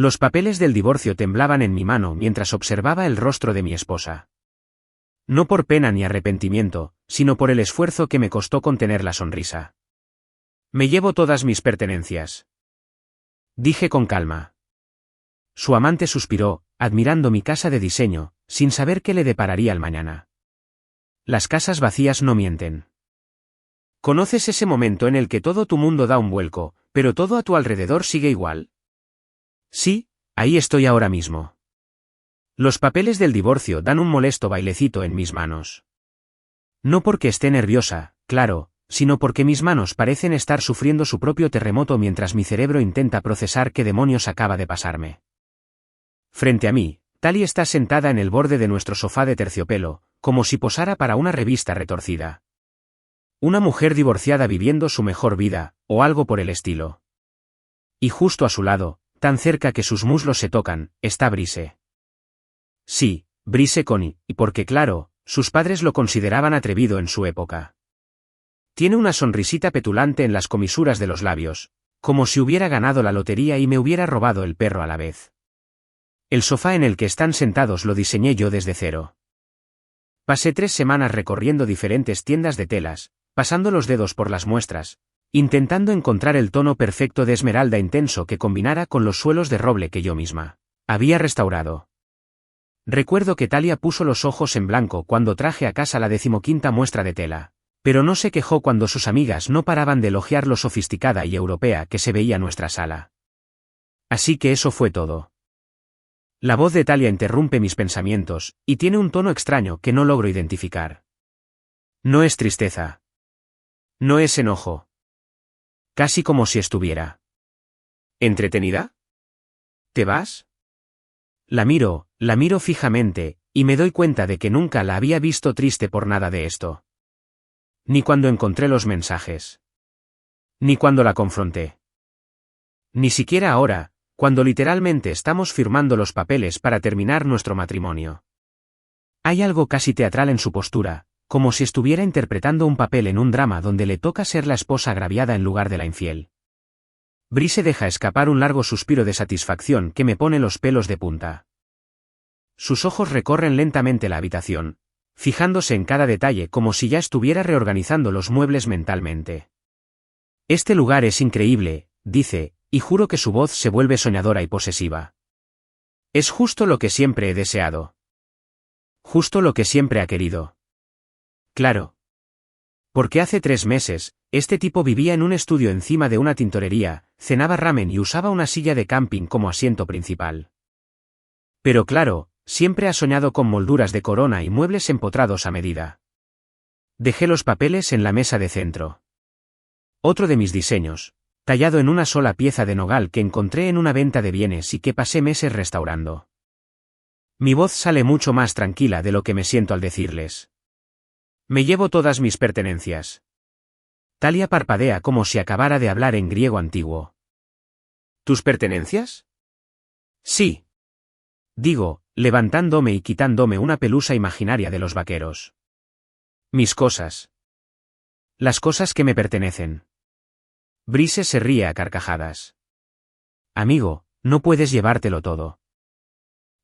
Los papeles del divorcio temblaban en mi mano mientras observaba el rostro de mi esposa. No por pena ni arrepentimiento, sino por el esfuerzo que me costó contener la sonrisa. Me llevo todas mis pertenencias. Dije con calma. Su amante suspiró, admirando mi casa de diseño, sin saber qué le depararía el mañana. Las casas vacías no mienten. ¿Conoces ese momento en el que todo tu mundo da un vuelco, pero todo a tu alrededor sigue igual? Sí, ahí estoy ahora mismo. Los papeles del divorcio dan un molesto bailecito en mis manos. No porque esté nerviosa, claro, sino porque mis manos parecen estar sufriendo su propio terremoto mientras mi cerebro intenta procesar qué demonios acaba de pasarme. Frente a mí, Tali está sentada en el borde de nuestro sofá de terciopelo, como si posara para una revista retorcida. Una mujer divorciada viviendo su mejor vida, o algo por el estilo. Y justo a su lado, tan cerca que sus muslos se tocan, está Brice. Sí, Brice Connie, y porque claro, sus padres lo consideraban atrevido en su época. Tiene una sonrisita petulante en las comisuras de los labios, como si hubiera ganado la lotería y me hubiera robado el perro a la vez. El sofá en el que están sentados lo diseñé yo desde cero. Pasé 3 semanas recorriendo diferentes tiendas de telas, pasando los dedos por las muestras, intentando encontrar el tono perfecto de esmeralda intenso que combinara con los suelos de roble que yo misma había restaurado. Recuerdo que Talia puso los ojos en blanco cuando traje a casa la 15ª muestra de tela, pero no se quejó cuando sus amigas no paraban de elogiar lo sofisticada y europea que se veía nuestra sala. Así que eso fue todo. La voz de Talia interrumpe mis pensamientos, y tiene un tono extraño que no logro identificar. No es tristeza. No es enojo. Casi como si estuviera. ¿Entretenida? ¿Te vas? La miro fijamente, y me doy cuenta de que nunca la había visto triste por nada de esto. Ni cuando encontré los mensajes. Ni cuando la confronté. Ni siquiera ahora, cuando literalmente estamos firmando los papeles para terminar nuestro matrimonio. Hay algo casi teatral en su postura, como si estuviera interpretando un papel en un drama donde le toca ser la esposa agraviada en lugar de la infiel. Brice deja escapar un largo suspiro de satisfacción que me pone los pelos de punta. Sus ojos recorren lentamente la habitación, fijándose en cada detalle como si ya estuviera reorganizando los muebles mentalmente. Este lugar es increíble, dice, y juro que su voz se vuelve soñadora y posesiva. Es justo lo que siempre he deseado. Justo lo que siempre ha querido. Claro. Porque hace 3 meses, este tipo vivía en un estudio encima de una tintorería, cenaba ramen y usaba una silla de camping como asiento principal. Pero claro, siempre ha soñado con molduras de corona y muebles empotrados a medida. Dejé los papeles en la mesa de centro. Otro de mis diseños, tallado en una sola pieza de nogal que encontré en una venta de bienes y que pasé meses restaurando. Mi voz sale mucho más tranquila de lo que me siento al decirles. Me llevo todas mis pertenencias. Talia parpadea como si acabara de hablar en griego antiguo. ¿Tus pertenencias? Sí. Digo, levantándome y quitándome una pelusa imaginaria de los vaqueros. Mis cosas. Las cosas que me pertenecen. Brice se ríe a carcajadas. Amigo, no puedes llevártelo todo.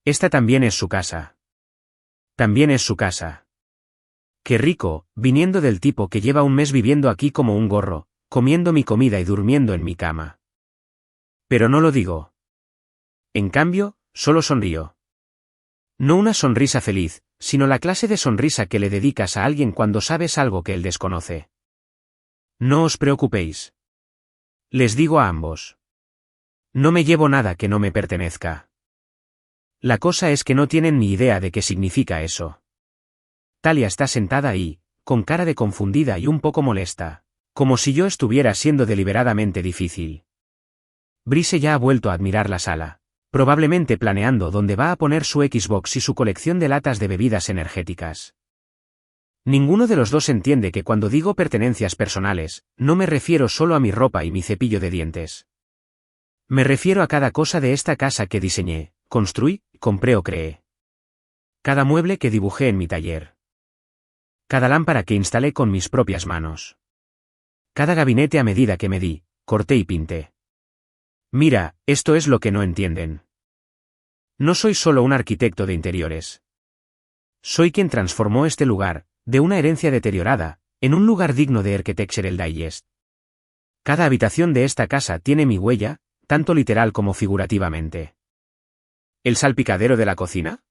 Esta también es su casa. También es su casa. Qué rico, viniendo del tipo que lleva un mes viviendo aquí como un gorro, comiendo mi comida y durmiendo en mi cama. Pero no lo digo. En cambio, solo sonrío. No una sonrisa feliz, sino la clase de sonrisa que le dedicas a alguien cuando sabes algo que él desconoce. No os preocupéis. Les digo a ambos. No me llevo nada que no me pertenezca. La cosa es que no tienen ni idea de qué significa eso. Talia está sentada ahí, con cara de confundida y un poco molesta, como si yo estuviera siendo deliberadamente difícil. Brice ya ha vuelto a admirar la sala, probablemente planeando dónde va a poner su Xbox y su colección de latas de bebidas energéticas. Ninguno de los dos entiende que cuando digo pertenencias personales, no me refiero solo a mi ropa y mi cepillo de dientes. Me refiero a cada cosa de esta casa que diseñé, construí, compré o creé. Cada mueble que dibujé en mi taller. Cada lámpara que instalé con mis propias manos. Cada gabinete a medida que medí, corté y pinté. Mira, esto es lo que no entienden. No soy solo un arquitecto de interiores. Soy quien transformó este lugar, de una herencia deteriorada, en un lugar digno de Architectural Digest. Cada habitación de esta casa tiene mi huella, tanto literal como figurativamente. ¿El salpicadero de la cocina?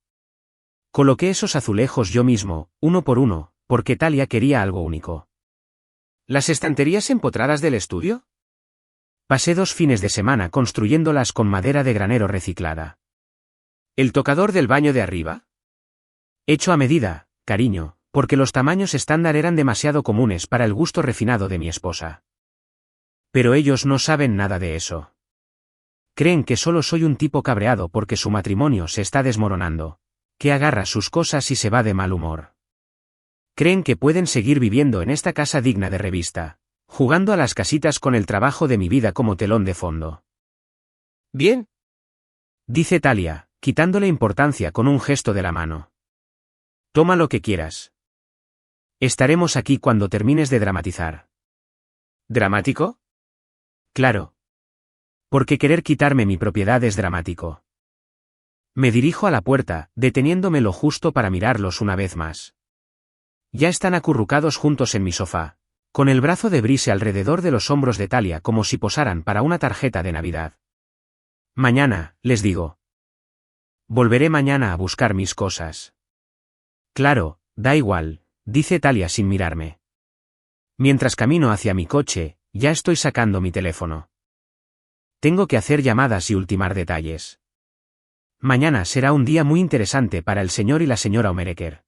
Coloqué esos azulejos yo mismo, uno por uno, porque Talia quería algo único. ¿Las estanterías empotradas del estudio? Pasé 2 fines de semana construyéndolas con madera de granero reciclada. ¿El tocador del baño de arriba? Hecho a medida, cariño, porque los tamaños estándar eran demasiado comunes para el gusto refinado de mi esposa. Pero ellos no saben nada de eso. Creen que solo soy un tipo cabreado porque su matrimonio se está desmoronando, que agarra sus cosas y se va de mal humor. Creen que pueden seguir viviendo en esta casa digna de revista, jugando a las casitas con el trabajo de mi vida como telón de fondo. Bien, dice Talia, quitándole importancia con un gesto de la mano. Toma lo que quieras. Estaremos aquí cuando termines de dramatizar. ¿Dramático? Claro. Porque querer quitarme mi propiedad es dramático. Me dirijo a la puerta, deteniéndome lo justo para mirarlos una vez más. Ya están acurrucados juntos en mi sofá, con el brazo de Brice alrededor de los hombros de Talia como si posaran para una tarjeta de Navidad. Mañana, les digo. Volveré mañana a buscar mis cosas. Claro, da igual, dice Talia sin mirarme. Mientras camino hacia mi coche, ya estoy sacando mi teléfono. Tengo que hacer llamadas y ultimar detalles. Mañana será un día muy interesante para el señor y la señora Omereker.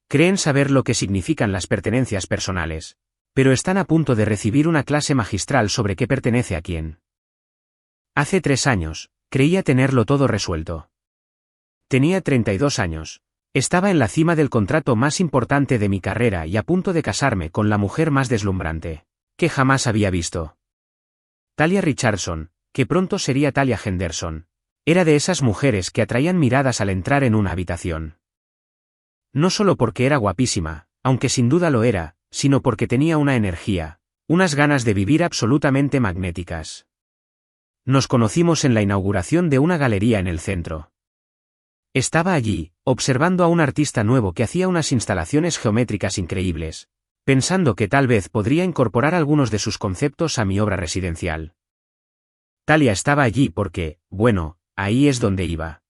Creen saber lo que significan las pertenencias personales, pero están a punto de recibir una clase magistral sobre qué pertenece a quién. Hace 3 años, creía tenerlo todo resuelto. Tenía 32 años. Estaba en la cima del contrato más importante de mi carrera y a punto de casarme con la mujer más deslumbrante que jamás había visto. Talia Richardson, que pronto sería Talia Henderson, era de esas mujeres que atraían miradas al entrar en una habitación. No solo porque era guapísima, aunque sin duda lo era, sino porque tenía una energía, unas ganas de vivir absolutamente magnéticas. Nos conocimos en la inauguración de una galería en el centro. Estaba allí, observando a un artista nuevo que hacía unas instalaciones geométricas increíbles, pensando que tal vez podría incorporar algunos de sus conceptos a mi obra residencial. Talia estaba allí porque, bueno, ahí es donde iba.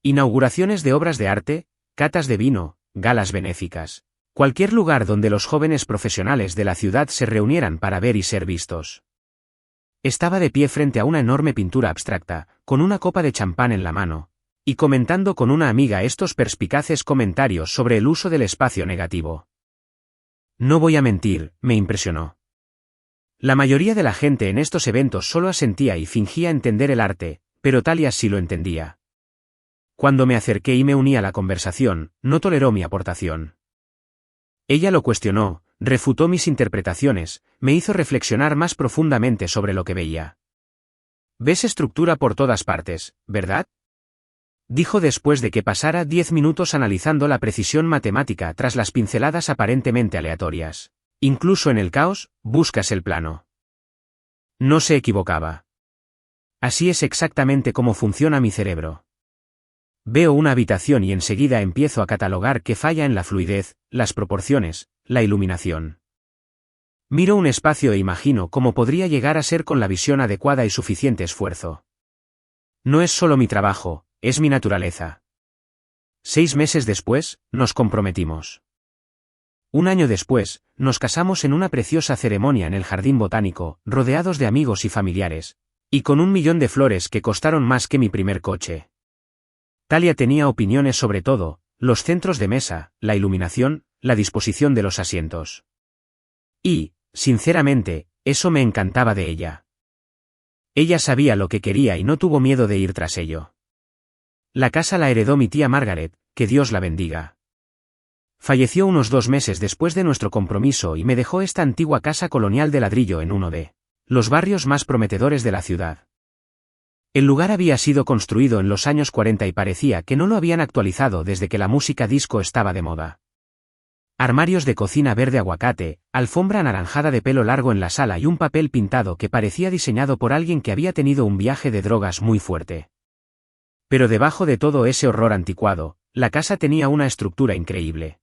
Inauguraciones de obras de arte, catas de vino, galas benéficas, cualquier lugar donde los jóvenes profesionales de la ciudad se reunieran para ver y ser vistos. Estaba de pie frente a una enorme pintura abstracta, con una copa de champán en la mano, y comentando con una amiga estos perspicaces comentarios sobre el uso del espacio negativo. No voy a mentir, me impresionó. La mayoría de la gente en estos eventos solo asentía y fingía entender el arte, pero Talia sí lo entendía. Cuando me acerqué y me uní a la conversación, no toleró mi aportación. Ella lo cuestionó, refutó mis interpretaciones, me hizo reflexionar más profundamente sobre lo que veía. «Ves estructura por todas partes, ¿verdad?», dijo después de que pasara 10 minutos analizando la precisión matemática tras las pinceladas aparentemente aleatorias. Incluso en el caos, buscas el plano. No se equivocaba. Así es exactamente cómo funciona mi cerebro. Veo una habitación y enseguida empiezo a catalogar qué falla en la fluidez, las proporciones, la iluminación. Miro un espacio e imagino cómo podría llegar a ser con la visión adecuada y suficiente esfuerzo. No es solo mi trabajo, es mi naturaleza. 6 meses después, nos comprometimos. 1 año después, nos casamos en una preciosa ceremonia en el jardín botánico, rodeados de amigos y familiares, y con 1 millón de flores que costaron más que mi primer coche. Talia tenía opiniones sobre todo, los centros de mesa, la iluminación, la disposición de los asientos. Y, sinceramente, eso me encantaba de ella. Ella sabía lo que quería y no tuvo miedo de ir tras ello. La casa la heredó mi tía Margaret, que Dios la bendiga. Falleció unos 2 meses después de nuestro compromiso y me dejó esta antigua casa colonial de ladrillo en uno de los barrios más prometedores de la ciudad. El lugar había sido construido en los años 40 y parecía que no lo habían actualizado desde que la música disco estaba de moda. Armarios de cocina verde aguacate, alfombra anaranjada de pelo largo en la sala y un papel pintado que parecía diseñado por alguien que había tenido un viaje de drogas muy fuerte. Pero debajo de todo ese horror anticuado, la casa tenía una estructura increíble.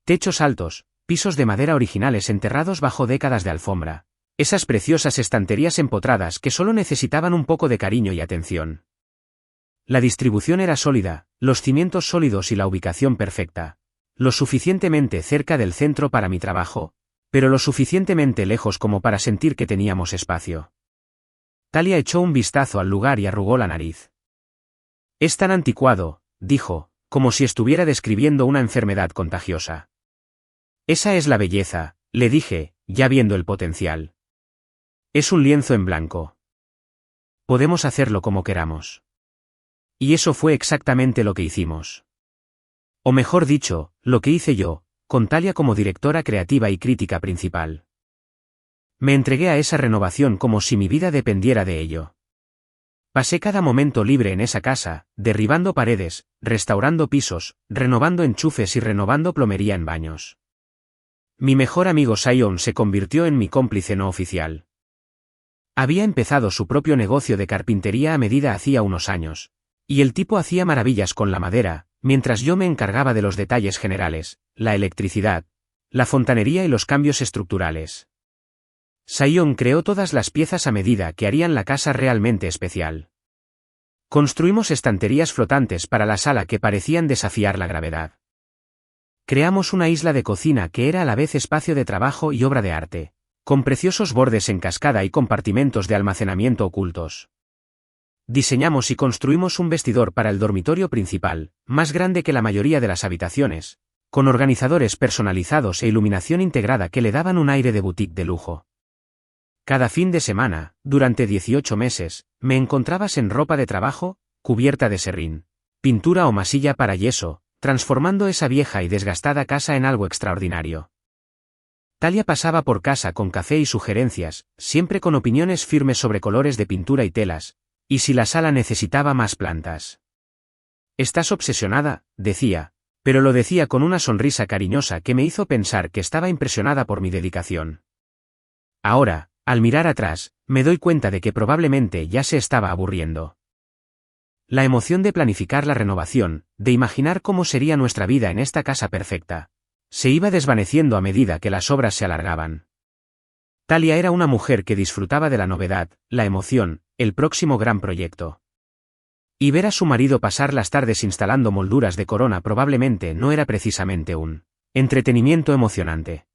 Techos altos, pisos de madera originales enterrados bajo décadas de alfombra, esas preciosas estanterías empotradas que solo necesitaban un poco de cariño y atención. La distribución era sólida, los cimientos sólidos y la ubicación perfecta, lo suficientemente cerca del centro para mi trabajo, pero lo suficientemente lejos como para sentir que teníamos espacio. Talia echó un vistazo al lugar y arrugó la nariz. Es tan anticuado, dijo, como si estuviera describiendo una enfermedad contagiosa. Esa es la belleza, le dije, ya viendo el potencial. Es un lienzo en blanco. Podemos hacerlo como queramos. Y eso fue exactamente lo que hicimos. O mejor dicho, lo que hice yo, con Talia como directora creativa y crítica principal. Me entregué a esa renovación como si mi vida dependiera de ello. Pasé cada momento libre en esa casa, derribando paredes, restaurando pisos, renovando enchufes y renovando plomería en baños. Mi mejor amigo Sion se convirtió en mi cómplice no oficial. Había empezado su propio negocio de carpintería a medida hacía unos años, y el tipo hacía maravillas con la madera, mientras yo me encargaba de los detalles generales, la electricidad, la fontanería y los cambios estructurales. Sion creó todas las piezas a medida que harían la casa realmente especial. Construimos estanterías flotantes para la sala que parecían desafiar la gravedad. Creamos una isla de cocina que era a la vez espacio de trabajo y obra de arte, con preciosos bordes en cascada y compartimentos de almacenamiento ocultos. Diseñamos y construimos un vestidor para el dormitorio principal, más grande que la mayoría de las habitaciones, con organizadores personalizados e iluminación integrada que le daban un aire de boutique de lujo. Cada fin de semana, durante 18 meses, me encontrabas en ropa de trabajo, cubierta de serrín, pintura o masilla para yeso, transformando esa vieja y desgastada casa en algo extraordinario. Talia pasaba por casa con café y sugerencias, siempre con opiniones firmes sobre colores de pintura y telas, y si la sala necesitaba más plantas. Estás obsesionada, decía, pero lo decía con una sonrisa cariñosa que me hizo pensar que estaba impresionada por mi dedicación. Ahora, al mirar atrás, me doy cuenta de que probablemente ya se estaba aburriendo. La emoción de planificar la renovación, de imaginar cómo sería nuestra vida en esta casa perfecta, se iba desvaneciendo a medida que las obras se alargaban. Talia era una mujer que disfrutaba de la novedad, la emoción, el próximo gran proyecto. Y ver a su marido pasar las tardes instalando molduras de corona probablemente no era precisamente un entretenimiento emocionante.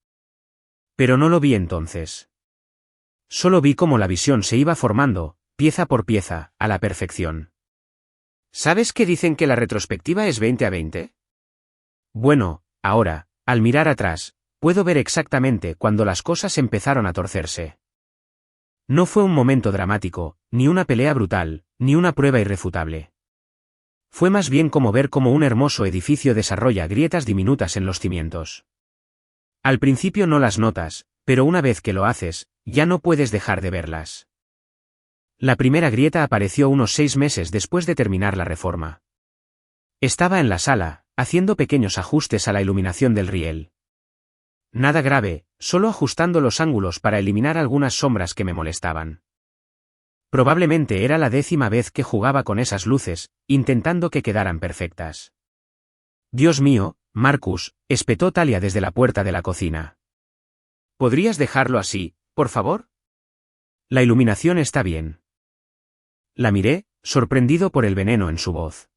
Pero no lo vi entonces. Solo vi cómo la visión se iba formando, pieza por pieza, a la perfección. ¿Sabes que dicen que la retrospectiva es 20/20? Bueno, ahora, al mirar atrás, puedo ver exactamente cuando las cosas empezaron a torcerse. No fue un momento dramático, ni una pelea brutal, ni una prueba irrefutable. Fue más bien como ver cómo un hermoso edificio desarrolla grietas diminutas en los cimientos. Al principio no las notas, pero una vez que lo haces, ya no puedes dejar de verlas. La primera grieta apareció unos 6 meses después de terminar la reforma. Estaba en la sala, haciendo pequeños ajustes a la iluminación del riel. Nada grave, solo ajustando los ángulos para eliminar algunas sombras que me molestaban. Probablemente era la 10ª vez que jugaba con esas luces, intentando que quedaran perfectas. Dios mío, Marcus, espetó Talia desde la puerta de la cocina. ¿Podrías dejarlo así, por favor? La iluminación está bien. La miré, sorprendido por el veneno en su voz.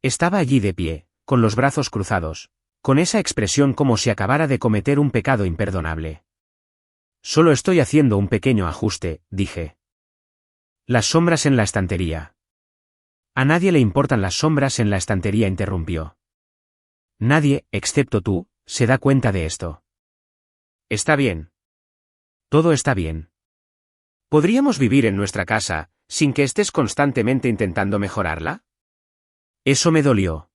Estaba allí de pie, con los brazos cruzados, con esa expresión como si acabara de cometer un pecado imperdonable. Solo estoy haciendo un pequeño ajuste, dije. Las sombras en la estantería. A nadie le importan las sombras en la estantería, interrumpió. Nadie, excepto tú, se da cuenta de esto. Está bien. Todo está bien. ¿Podríamos vivir en nuestra casa, sin que estés constantemente intentando mejorarla? Eso me dolió.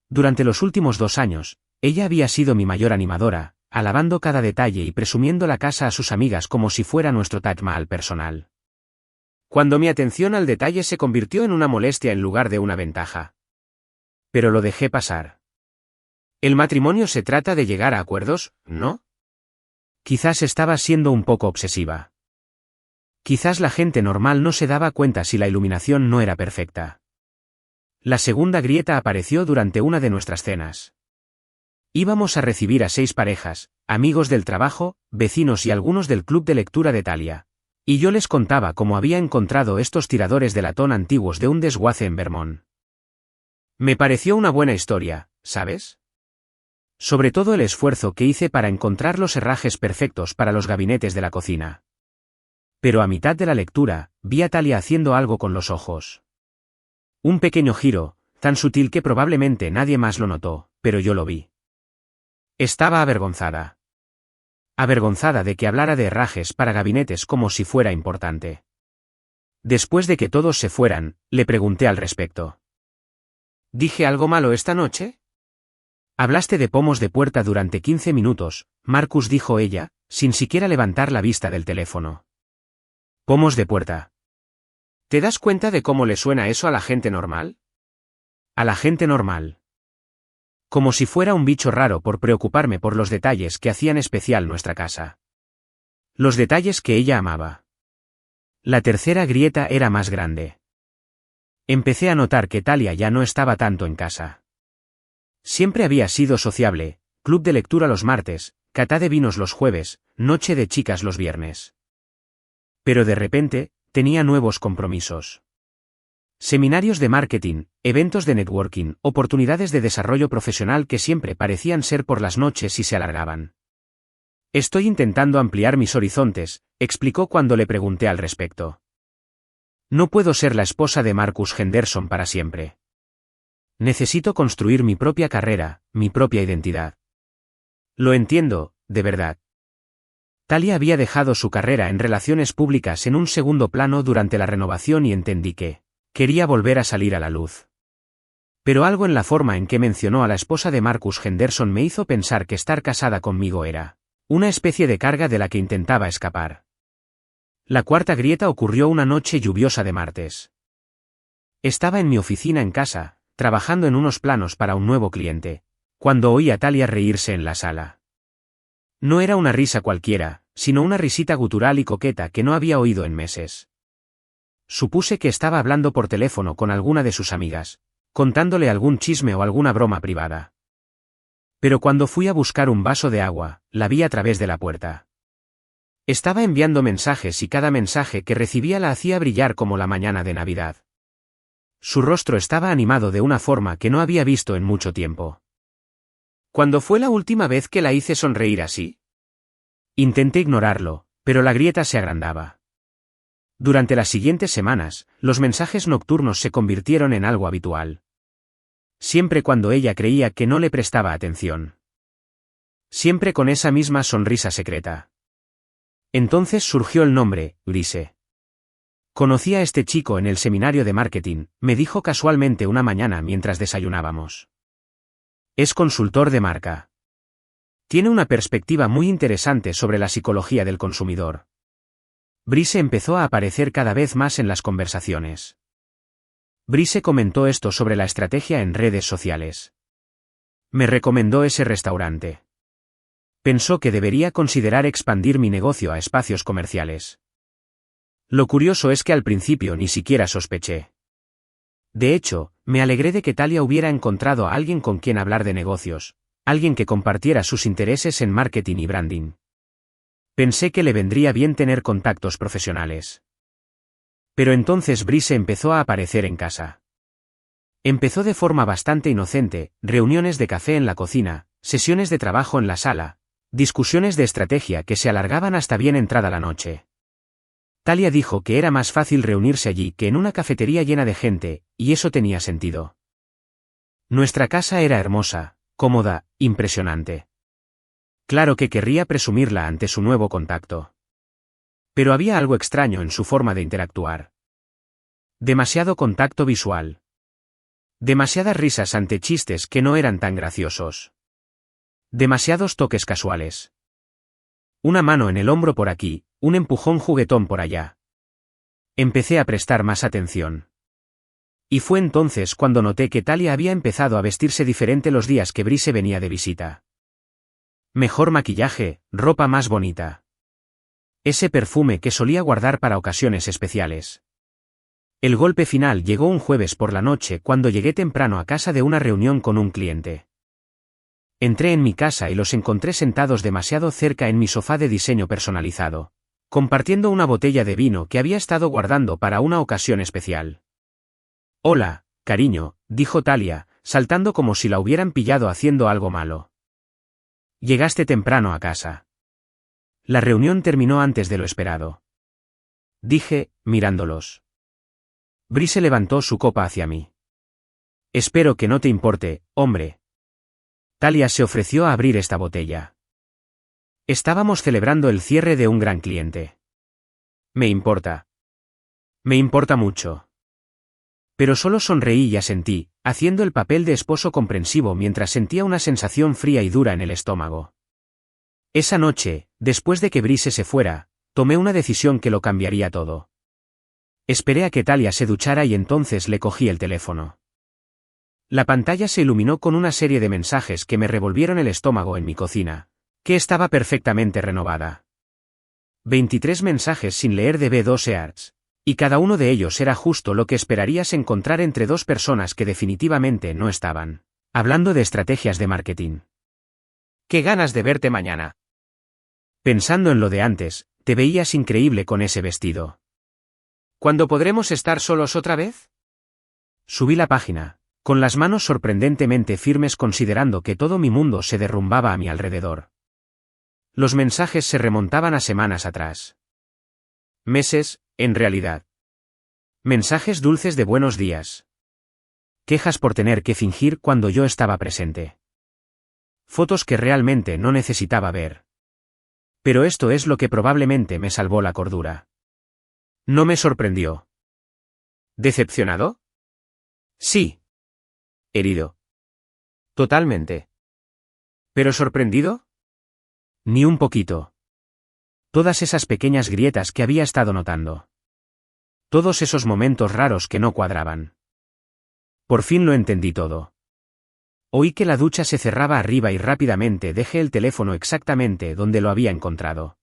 Durante los últimos 2 años, ella había sido mi mayor animadora, alabando cada detalle y presumiendo la casa a sus amigas como si fuera nuestro Taj Mahal personal. Cuando mi atención al detalle se convirtió en una molestia en lugar de una ventaja. Pero lo dejé pasar. El matrimonio se trata de llegar a acuerdos, ¿no? Quizás estaba siendo un poco obsesiva. Quizás la gente normal no se daba cuenta si la iluminación no era perfecta. La segunda grieta apareció durante una de nuestras cenas. Íbamos a recibir a 6 parejas, amigos del trabajo, vecinos y algunos del club de lectura de Talia. Y yo les contaba cómo había encontrado estos tiradores de latón antiguos de un desguace en Vermont. Me pareció una buena historia, ¿sabes? Sobre todo el esfuerzo que hice para encontrar los herrajes perfectos para los gabinetes de la cocina. Pero a mitad de la lectura, vi a Talia haciendo algo con los ojos. Un pequeño giro, tan sutil que probablemente nadie más lo notó, pero yo lo vi. Estaba avergonzada. Avergonzada de que hablara de herrajes para gabinetes como si fuera importante. Después de que todos se fueran, le pregunté al respecto. ¿Dije algo malo esta noche? Hablaste de pomos de puerta durante 15 minutos, Marcus, dijo ella, sin siquiera levantar la vista del teléfono. Pomos de puerta. ¿Te das cuenta de cómo le suena eso a la gente normal? A la gente normal. Como si fuera un bicho raro por preocuparme por los detalles que hacían especial nuestra casa. Los detalles que ella amaba. La tercera grieta era más grande. Empecé a notar que Talia ya no estaba tanto en casa. Siempre había sido sociable, club de lectura los martes, cata de vinos los jueves, noche de chicas los viernes. Pero de repente, tenía nuevos compromisos. Seminarios de marketing, eventos de networking, oportunidades de desarrollo profesional que siempre parecían ser por las noches y se alargaban. Estoy intentando ampliar mis horizontes, explicó cuando le pregunté al respecto. No puedo ser la esposa de Marcus Henderson para siempre. Necesito construir mi propia carrera, mi propia identidad. Lo entiendo, de verdad. Talia había dejado su carrera en relaciones públicas en un segundo plano durante la renovación y entendí que quería volver a salir a la luz. Pero algo en la forma en que mencionó a la esposa de Marcus Henderson me hizo pensar que estar casada conmigo era una especie de carga de la que intentaba escapar. La cuarta grieta ocurrió una noche lluviosa de martes. Estaba en mi oficina en casa, trabajando en unos planos para un nuevo cliente, cuando oí a Talia reírse en la sala. No era una risa cualquiera, sino una risita gutural y coqueta que no había oído en meses. Supuse que estaba hablando por teléfono con alguna de sus amigas, contándole algún chisme o alguna broma privada. Pero cuando fui a buscar un vaso de agua, la vi a través de la puerta. Estaba enviando mensajes y cada mensaje que recibía la hacía brillar como la mañana de Navidad. Su rostro estaba animado de una forma que no había visto en mucho tiempo. ¿Cuándo fue la última vez que la hice sonreír así? Intenté ignorarlo, pero la grieta se agrandaba. Durante las siguientes semanas, los mensajes nocturnos se convirtieron en algo habitual. Siempre cuando ella creía que no le prestaba atención. Siempre con esa misma sonrisa secreta. Entonces surgió el nombre, Bryce. Conocí a este chico en el seminario de marketing, me dijo casualmente una mañana mientras desayunábamos. Es consultor de marca. Tiene una perspectiva muy interesante sobre la psicología del consumidor. Bryce empezó a aparecer cada vez más en las conversaciones. Bryce comentó esto sobre la estrategia en redes sociales. Me recomendó ese restaurante. Pensó que debería considerar expandir mi negocio a espacios comerciales. Lo curioso es que al principio ni siquiera sospeché. De hecho, me alegré de que Talia hubiera encontrado a alguien con quien hablar de negocios, alguien que compartiera sus intereses en marketing y branding. Pensé que le vendría bien tener contactos profesionales. Pero entonces Bryce empezó a aparecer en casa. Empezó de forma bastante inocente, reuniones de café en la cocina, sesiones de trabajo en la sala, discusiones de estrategia que se alargaban hasta bien entrada la noche. Talia dijo que era más fácil reunirse allí que en una cafetería llena de gente, y eso tenía sentido. Nuestra casa era hermosa, cómoda, impresionante. Claro que querría presumirla ante su nuevo contacto. Pero había algo extraño en su forma de interactuar. Demasiado contacto visual. Demasiadas risas ante chistes que no eran tan graciosos. Demasiados toques casuales. Una mano en el hombro por aquí, un empujón juguetón por allá. Empecé a prestar más atención. Y fue entonces cuando noté que Talia había empezado a vestirse diferente los días que Bryce venía de visita. Mejor maquillaje, ropa más bonita. Ese perfume que solía guardar para ocasiones especiales. El golpe final llegó un jueves por la noche cuando llegué temprano a casa de una reunión con un cliente. Entré en mi casa y los encontré sentados demasiado cerca en mi sofá de diseño personalizado, compartiendo una botella de vino que había estado guardando para una ocasión especial. «Hola, cariño», dijo Talia, saltando como si la hubieran pillado haciendo algo malo. «Llegaste temprano a casa». La reunión terminó antes de lo esperado. Dije, mirándolos. Brice levantó su copa hacia mí. «Espero que no te importe, hombre». Talia se ofreció a abrir esta botella. Estábamos celebrando el cierre de un gran cliente. Me importa. Me importa mucho. Pero solo sonreí y asentí, haciendo el papel de esposo comprensivo mientras sentía una sensación fría y dura en el estómago. Esa noche, después de que Brice se fuera, tomé una decisión que lo cambiaría todo. Esperé a que Talia se duchara y entonces le cogí el teléfono. La pantalla se iluminó con una serie de mensajes que me revolvieron el estómago en mi cocina, que estaba perfectamente renovada. 23 mensajes sin leer de B2 Arts, y cada uno de ellos era justo lo que esperarías encontrar entre dos personas que definitivamente no estaban hablando de estrategias de marketing. ¡Qué ganas de verte mañana! Pensando en lo de antes, te veías increíble con ese vestido. ¿Cuándo podremos estar solos otra vez? Subí la página, con las manos sorprendentemente firmes considerando que todo mi mundo se derrumbaba a mi alrededor. Los mensajes se remontaban a semanas atrás. Meses, en realidad. Mensajes dulces de buenos días. Quejas por tener que fingir cuando yo estaba presente. Fotos que realmente no necesitaba ver. Pero esto es lo que probablemente me salvó la cordura. No me sorprendió. ¿Decepcionado? Sí. Herido. Totalmente. ¿Pero sorprendido? Ni un poquito. Todas esas pequeñas grietas que había estado notando. Todos esos momentos raros que no cuadraban. Por fin lo entendí todo. Oí que la ducha se cerraba arriba y rápidamente dejé el teléfono exactamente donde lo había encontrado.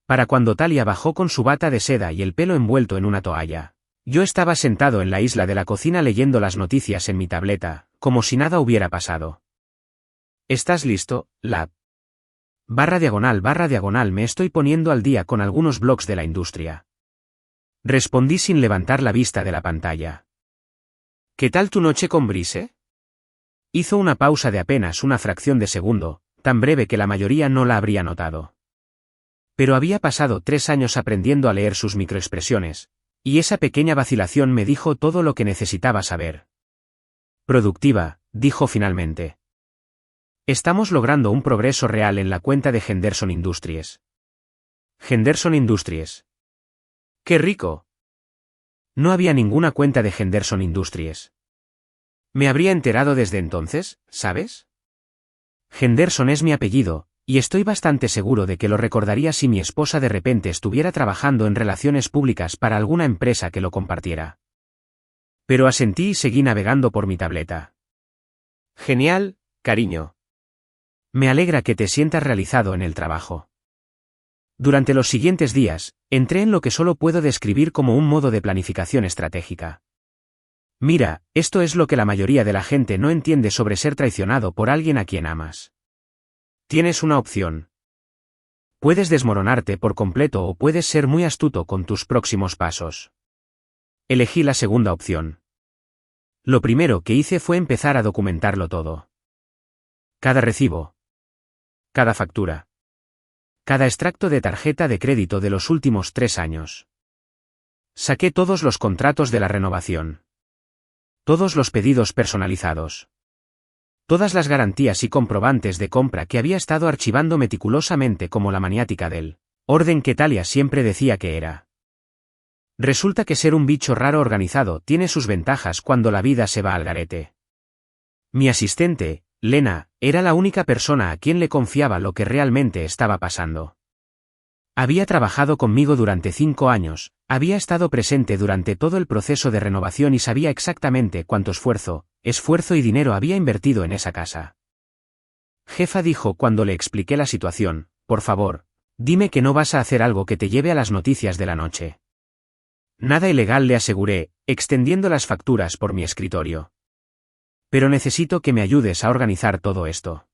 Para cuando Talia bajó con su bata de seda y el pelo envuelto en una toalla, yo estaba sentado en la isla de la cocina leyendo las noticias en mi tableta, como si nada hubiera pasado. ¿Estás listo, Lab? // me estoy poniendo al día con algunos blogs de la industria. Respondí sin levantar la vista de la pantalla. ¿Qué tal tu noche con Brice? Hizo una pausa de apenas una fracción de segundo, tan breve que la mayoría no la habría notado. Pero había pasado 3 años aprendiendo a leer sus microexpresiones, y esa pequeña vacilación me dijo todo lo que necesitaba saber. Productiva, dijo finalmente. Estamos logrando un progreso real en la cuenta de Henderson Industries. Henderson Industries. ¡Qué rico! No había ninguna cuenta de Henderson Industries. Me habría enterado desde entonces, ¿sabes? Henderson es mi apellido, y estoy bastante seguro de que lo recordaría si mi esposa de repente estuviera trabajando en relaciones públicas para alguna empresa que lo compartiera. Pero asentí y seguí navegando por mi tableta. Genial, cariño. Me alegra que te sientas realizado en el trabajo. Durante los siguientes días, entré en lo que solo puedo describir como un modo de planificación estratégica. Mira, esto es lo que la mayoría de la gente no entiende sobre ser traicionado por alguien a quien amas. Tienes una opción. Puedes desmoronarte por completo o puedes ser muy astuto con tus próximos pasos. Elegí la segunda opción. Lo primero que hice fue empezar a documentarlo todo. Cada recibo. Cada factura. Cada extracto de tarjeta de crédito de los últimos 3 años. Saqué todos los contratos de la renovación. Todos los pedidos personalizados. Todas las garantías y comprobantes de compra que había estado archivando meticulosamente como la maniática del orden que Talia siempre decía que era. Resulta que ser un bicho raro organizado tiene sus ventajas cuando la vida se va al garete. Mi asistente, Lena, era la única persona a quien le confiaba lo que realmente estaba pasando. Había trabajado conmigo durante 5 años, había estado presente durante todo el proceso de renovación y sabía exactamente cuánto esfuerzo y dinero había invertido en esa casa. Jefa, dijo cuando le expliqué la situación, por favor, Dime que no vas a hacer algo que te lleve a las noticias de la noche. Nada ilegal, le aseguré, extendiendo las facturas por mi escritorio. Pero necesito que me ayudes a organizar todo esto.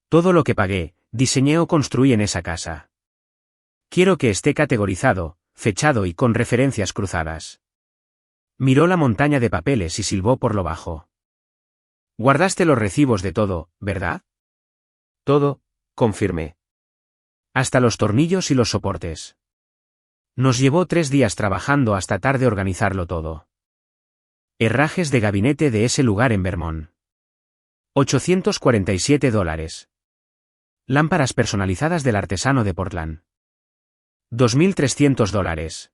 Todo lo que pagué, diseñé o construí en esa casa. Quiero que esté categorizado, fechado y con referencias cruzadas. Miró la montaña de papeles y silbó por lo bajo. Guardaste los recibos de todo, ¿verdad? Todo, confirmé. Hasta los tornillos y los soportes. Nos llevó 3 días trabajando hasta tarde organizarlo todo. Herrajes de gabinete de ese lugar en Vermont. $847. Lámparas personalizadas del artesano de Portland. $2.300.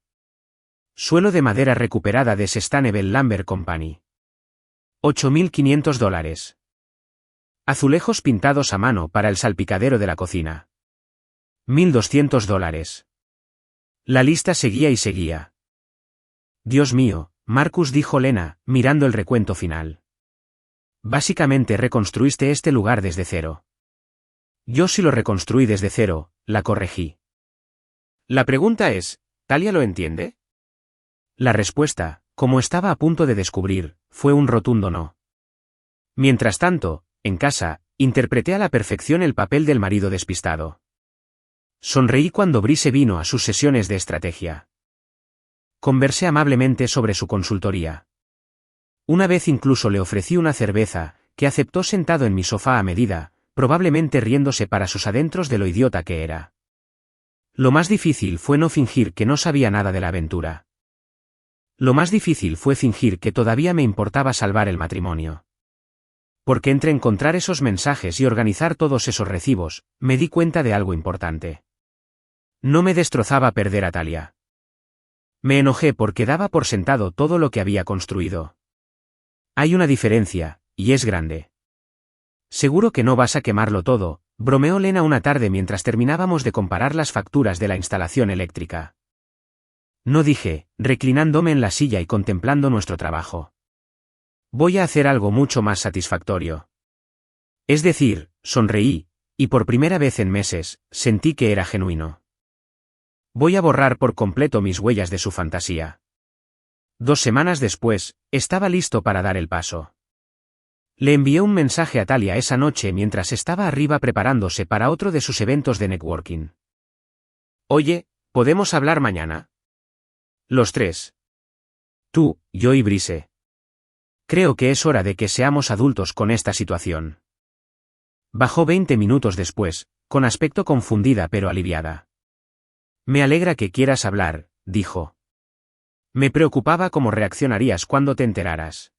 Suelo de madera recuperada de Sustainable Lumber Company. $8.500. Azulejos pintados a mano para el salpicadero de la cocina. $1.200. La lista seguía y seguía. Dios mío, Marcus, dijo Lena, mirando el recuento final. Básicamente reconstruiste este lugar desde cero. Yo sí lo reconstruí desde cero, la corregí. La pregunta es, ¿Talia lo entiende? La respuesta, como estaba a punto de descubrir, fue un rotundo no. Mientras tanto, en casa, interpreté a la perfección el papel del marido despistado. Sonreí cuando Brice vino a sus sesiones de estrategia. Conversé amablemente sobre su consultoría. Una vez incluso le ofrecí una cerveza, que aceptó sentado en mi sofá a medida, probablemente riéndose para sus adentros de lo idiota que era. Lo más difícil fue no fingir que no sabía nada de la aventura. Lo más difícil fue fingir que todavía me importaba salvar el matrimonio. Porque entre encontrar esos mensajes y organizar todos esos recibos, me di cuenta de algo importante. No me destrozaba perder a Talia. Me enojé porque daba por sentado todo lo que había construido. Hay una diferencia, y es grande. Seguro que no vas a quemarlo todo, bromeó Lena una tarde mientras terminábamos de comparar las facturas de la instalación eléctrica. No, dije, reclinándome en la silla y contemplando nuestro trabajo. Voy a hacer algo mucho más satisfactorio. Es decir, sonreí, y por primera vez en meses, sentí que era genuino. Voy a borrar por completo mis huellas de su fantasía. 2 semanas después, estaba listo para dar el paso. Le envié un mensaje a Talia esa noche mientras estaba arriba preparándose para otro de sus eventos de networking. Oye, ¿podemos hablar mañana? Los 3. Tú, yo y Brice. Creo que es hora de que seamos adultos con esta situación. Bajó 20 minutos después, con aspecto confundida pero aliviada. Me alegra que quieras hablar, dijo. Me preocupaba cómo reaccionarías cuando te enteraras.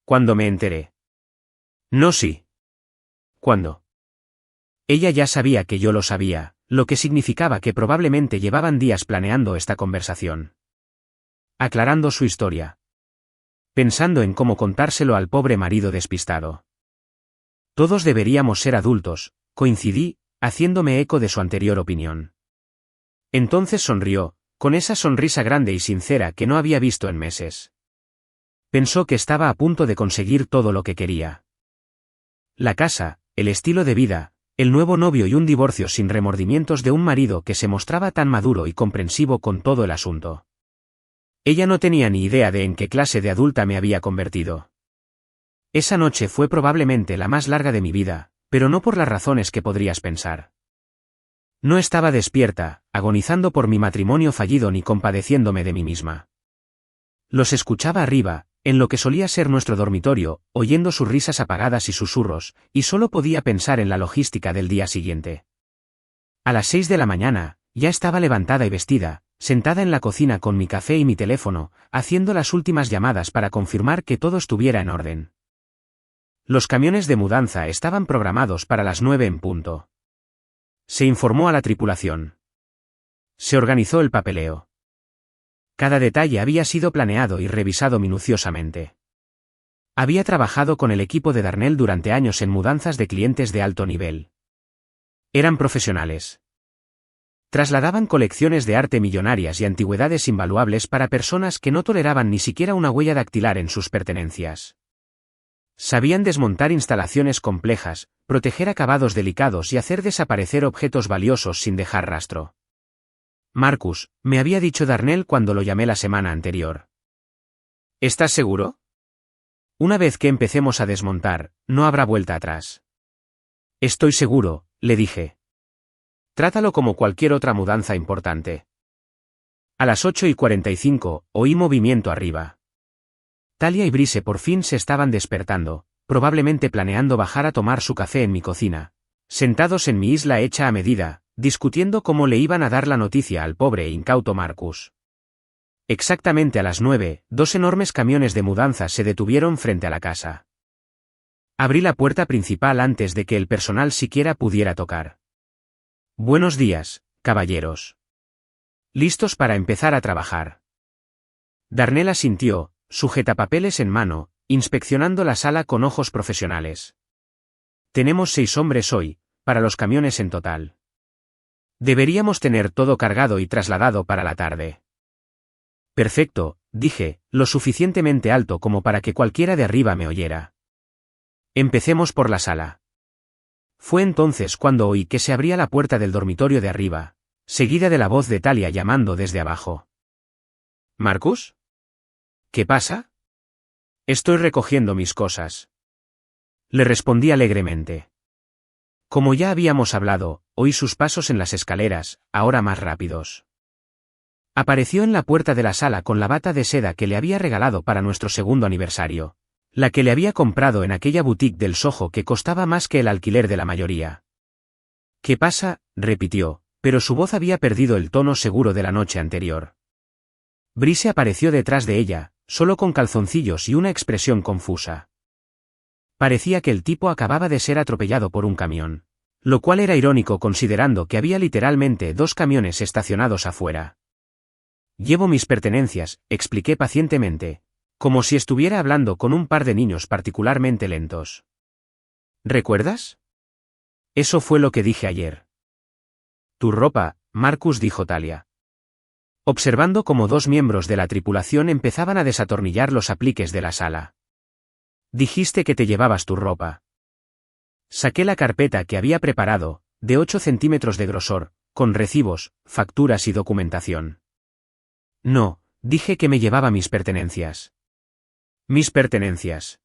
Cuando me enteré. No, sí. ¿Cuándo? Ella ya sabía que yo lo sabía, lo que significaba que probablemente llevaban días planeando esta conversación. Aclarando su historia. Pensando en cómo contárselo al pobre marido despistado. Todos deberíamos ser adultos, coincidí, haciéndome eco de su anterior opinión. Entonces sonrió, con esa sonrisa grande y sincera que no había visto en meses. Pensó que estaba a punto de conseguir todo lo que quería. La casa, el estilo de vida, el nuevo novio y un divorcio sin remordimientos de un marido que se mostraba tan maduro y comprensivo con todo el asunto. Ella no tenía ni idea de en qué clase de adulta me había convertido. Esa noche fue probablemente la más larga de mi vida, pero no por las razones que podrías pensar. No estaba despierta, agonizando por mi matrimonio fallido ni compadeciéndome de mí misma. Los escuchaba arriba, en lo que solía ser nuestro dormitorio, oyendo sus risas apagadas y susurros, y solo podía pensar en la logística del día siguiente. A las 6 de la mañana, ya estaba levantada y vestida, sentada en la cocina con mi café y mi teléfono, haciendo las últimas llamadas para confirmar que todo estuviera en orden. Los camiones de mudanza estaban programados para las 9 en punto. Se informó a la tripulación. Se organizó el papeleo. Cada detalle había sido planeado y revisado minuciosamente. Había trabajado con el equipo de Darnell durante años en mudanzas de clientes de alto nivel. Eran profesionales. Trasladaban colecciones de arte millonarias y antigüedades invaluables para personas que no toleraban ni siquiera una huella dactilar en sus pertenencias. Sabían desmontar instalaciones complejas, proteger acabados delicados y hacer desaparecer objetos valiosos sin dejar rastro. Marcus, me había dicho Darnell cuando lo llamé la semana anterior. ¿Estás seguro? Una vez que empecemos a desmontar, no habrá vuelta atrás. Estoy seguro, le dije. Trátalo como cualquier otra mudanza importante. A las 8:45, oí movimiento arriba. Talia y Brice por fin se estaban despertando, probablemente planeando bajar a tomar su café en mi cocina, sentados en mi isla hecha a medida, discutiendo cómo le iban a dar la noticia al pobre e incauto Marcus. Exactamente a las 9, dos enormes camiones de mudanza se detuvieron frente a la casa. Abrí la puerta principal antes de que el personal siquiera pudiera tocar. Buenos días, caballeros. ¿Listos para empezar a trabajar? Darnell asintió, sujetapapeles en mano, inspeccionando la sala con ojos profesionales. Tenemos 6 hombres hoy, para los camiones en total. Deberíamos tener todo cargado y trasladado para la tarde. Perfecto, dije, lo suficientemente alto como para que cualquiera de arriba me oyera. Empecemos por la sala. Fue entonces cuando oí que se abría la puerta del dormitorio de arriba, seguida de la voz de Talia llamando desde abajo. ¿Marcus? ¿Qué pasa? Estoy recogiendo mis cosas. Le respondí alegremente. Como ya habíamos hablado, oí sus pasos en las escaleras, ahora más rápidos. Apareció en la puerta de la sala con la bata de seda que le había regalado para nuestro segundo aniversario, la que le había comprado en aquella boutique del Soho que costaba más que el alquiler de la mayoría. ¿Qué pasa?, repitió, pero su voz había perdido el tono seguro de la noche anterior. Brice apareció detrás de ella, solo con calzoncillos y una expresión confusa. Parecía que el tipo acababa de ser atropellado por un camión, lo cual era irónico considerando que había literalmente 2 camiones estacionados afuera. Llevo mis pertenencias, expliqué pacientemente, como si estuviera hablando con un par de niños particularmente lentos. ¿Recuerdas? Eso fue lo que dije ayer. Tu ropa, Marcus, dijo Talia, observando cómo 2 miembros de la tripulación empezaban a desatornillar los apliques de la sala. Dijiste que te llevabas tu ropa. Saqué la carpeta que había preparado, de 8 centímetros de grosor, con recibos, facturas y documentación. No, dije que me llevaba mis pertenencias. Mis pertenencias.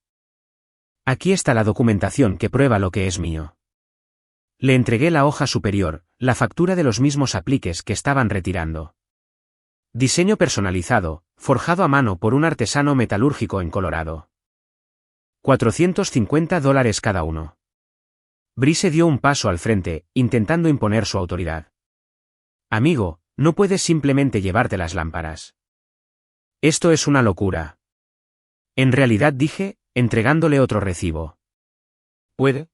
Aquí está la documentación que prueba lo que es mío. Le entregué la hoja superior, la factura de los mismos apliques que estaban retirando. Diseño personalizado, forjado a mano por un artesano metalúrgico en Colorado. $450 cada uno. Brice dio un paso al frente, intentando imponer su autoridad. Amigo, no puedes simplemente llevarte las lámparas. Esto es una locura. En realidad, dije, entregándole otro recibo. ¿Puede?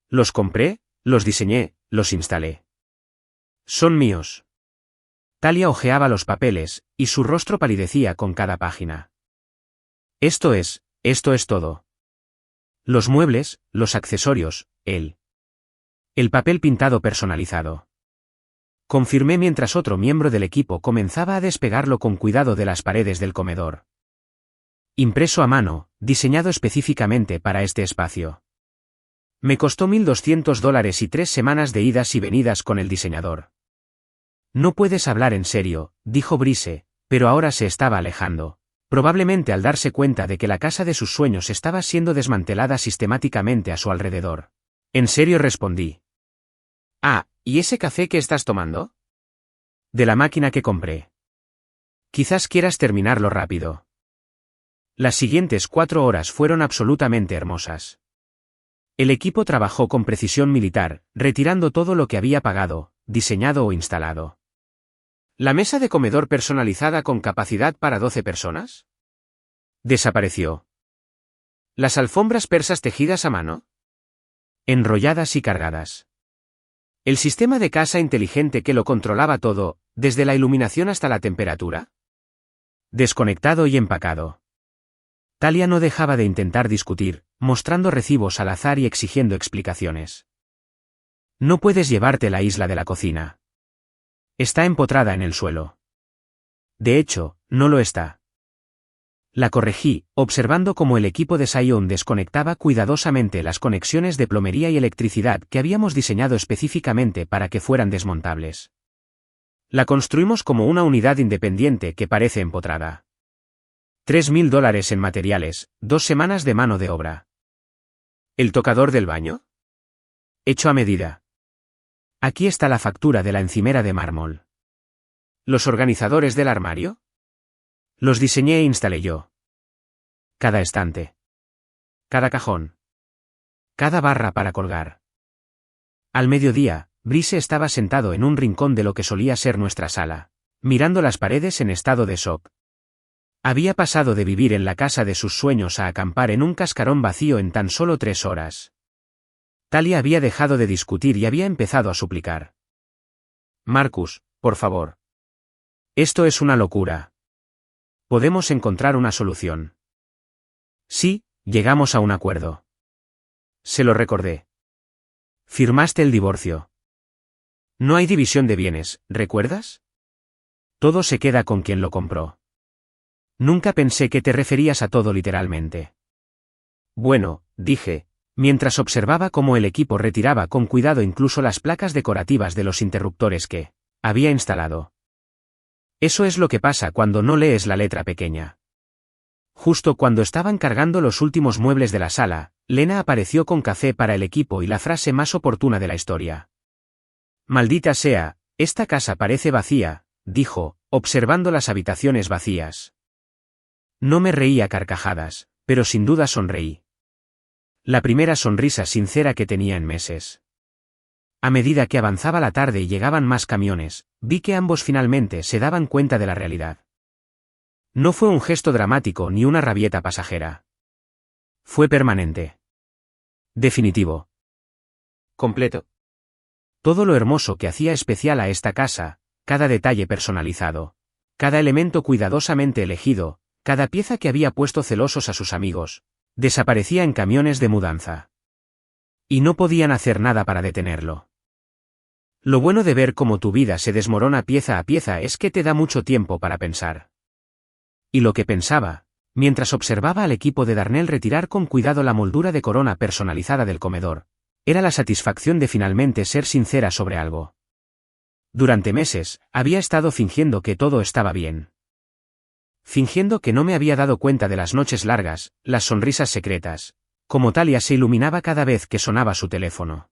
Los compré, los diseñé, los instalé. Son míos. Talia hojeaba los papeles, y su rostro palidecía con cada página. Esto es todo. Los muebles, los accesorios, el papel pintado personalizado. Confirmé mientras otro miembro del equipo comenzaba a despegarlo con cuidado de las paredes del comedor. Impreso a mano, diseñado específicamente para este espacio. Me costó $1,200 y 3 semanas de idas y venidas con el diseñador. No puedes hablar en serio, dijo Brice, pero ahora se estaba alejando, probablemente al darse cuenta de que la casa de sus sueños estaba siendo desmantelada sistemáticamente a su alrededor. En serio, respondí. Ah, ¿y ese café que estás tomando? De la máquina que compré. Quizás quieras terminarlo rápido. Las siguientes 4 horas fueron absolutamente hermosas. El equipo trabajó con precisión militar, retirando todo lo que había pagado, diseñado o instalado. ¿La mesa de comedor personalizada con capacidad para 12 personas? Desapareció. ¿Las alfombras persas tejidas a mano? Enrolladas y cargadas. ¿El sistema de casa inteligente que lo controlaba todo, desde la iluminación hasta la temperatura? Desconectado y empacado. Talia no dejaba de intentar discutir, mostrando recibos al azar y exigiendo explicaciones. No puedes llevarte la isla de la cocina. Está empotrada en el suelo. De hecho, no lo está. La corregí, observando cómo el equipo de Sion desconectaba cuidadosamente las conexiones de plomería y electricidad que habíamos diseñado específicamente para que fueran desmontables. La construimos como una unidad independiente que parece empotrada. $3.000 en materiales, 2 semanas de mano de obra. ¿El tocador del baño? Hecho a medida. Aquí está la factura de la encimera de mármol. ¿Los organizadores del armario? Los diseñé e instalé yo. Cada estante. Cada cajón. Cada barra para colgar. Al mediodía, Brice estaba sentado en un rincón de lo que solía ser nuestra sala, mirando las paredes en estado de shock. Había pasado de vivir en la casa de sus sueños a acampar en un cascarón vacío en tan solo 3 horas. Talia había dejado de discutir y había empezado a suplicar. Marcus, por favor. Esto es una locura. Podemos encontrar una solución. Sí, llegamos a un acuerdo. Se lo recordé. Firmaste el divorcio. No hay división de bienes, ¿recuerdas? Todo se queda con quien lo compró. Nunca pensé que te referías a todo literalmente. Bueno, dije, mientras observaba cómo el equipo retiraba con cuidado incluso las placas decorativas de los interruptores que había instalado. Eso es lo que pasa cuando no lees la letra pequeña. Justo cuando estaban cargando los últimos muebles de la sala, Lena apareció con café para el equipo y la frase más oportuna de la historia. Maldita sea, esta casa parece vacía, dijo, observando las habitaciones vacías. No me reí a carcajadas, pero sin duda sonreí. La primera sonrisa sincera que tenía en meses. A medida que avanzaba la tarde y llegaban más camiones, vi que ambos finalmente se daban cuenta de la realidad. No fue un gesto dramático ni una rabieta pasajera. Fue permanente. Definitivo. Completo. Todo lo hermoso que hacía especial a esta casa, cada detalle personalizado, cada elemento cuidadosamente elegido, cada pieza que había puesto celosos a sus amigos, desaparecía en camiones de mudanza. Y no podían hacer nada para detenerlo. Lo bueno de ver cómo tu vida se desmorona pieza a pieza es que te da mucho tiempo para pensar. Y lo que pensaba, mientras observaba al equipo de Darnell retirar con cuidado la moldura de corona personalizada del comedor, era la satisfacción de finalmente ser sincera sobre algo. Durante meses, había estado fingiendo que todo estaba bien. Fingiendo que no me había dado cuenta de las noches largas, las sonrisas secretas, como Talia se iluminaba cada vez que sonaba su teléfono.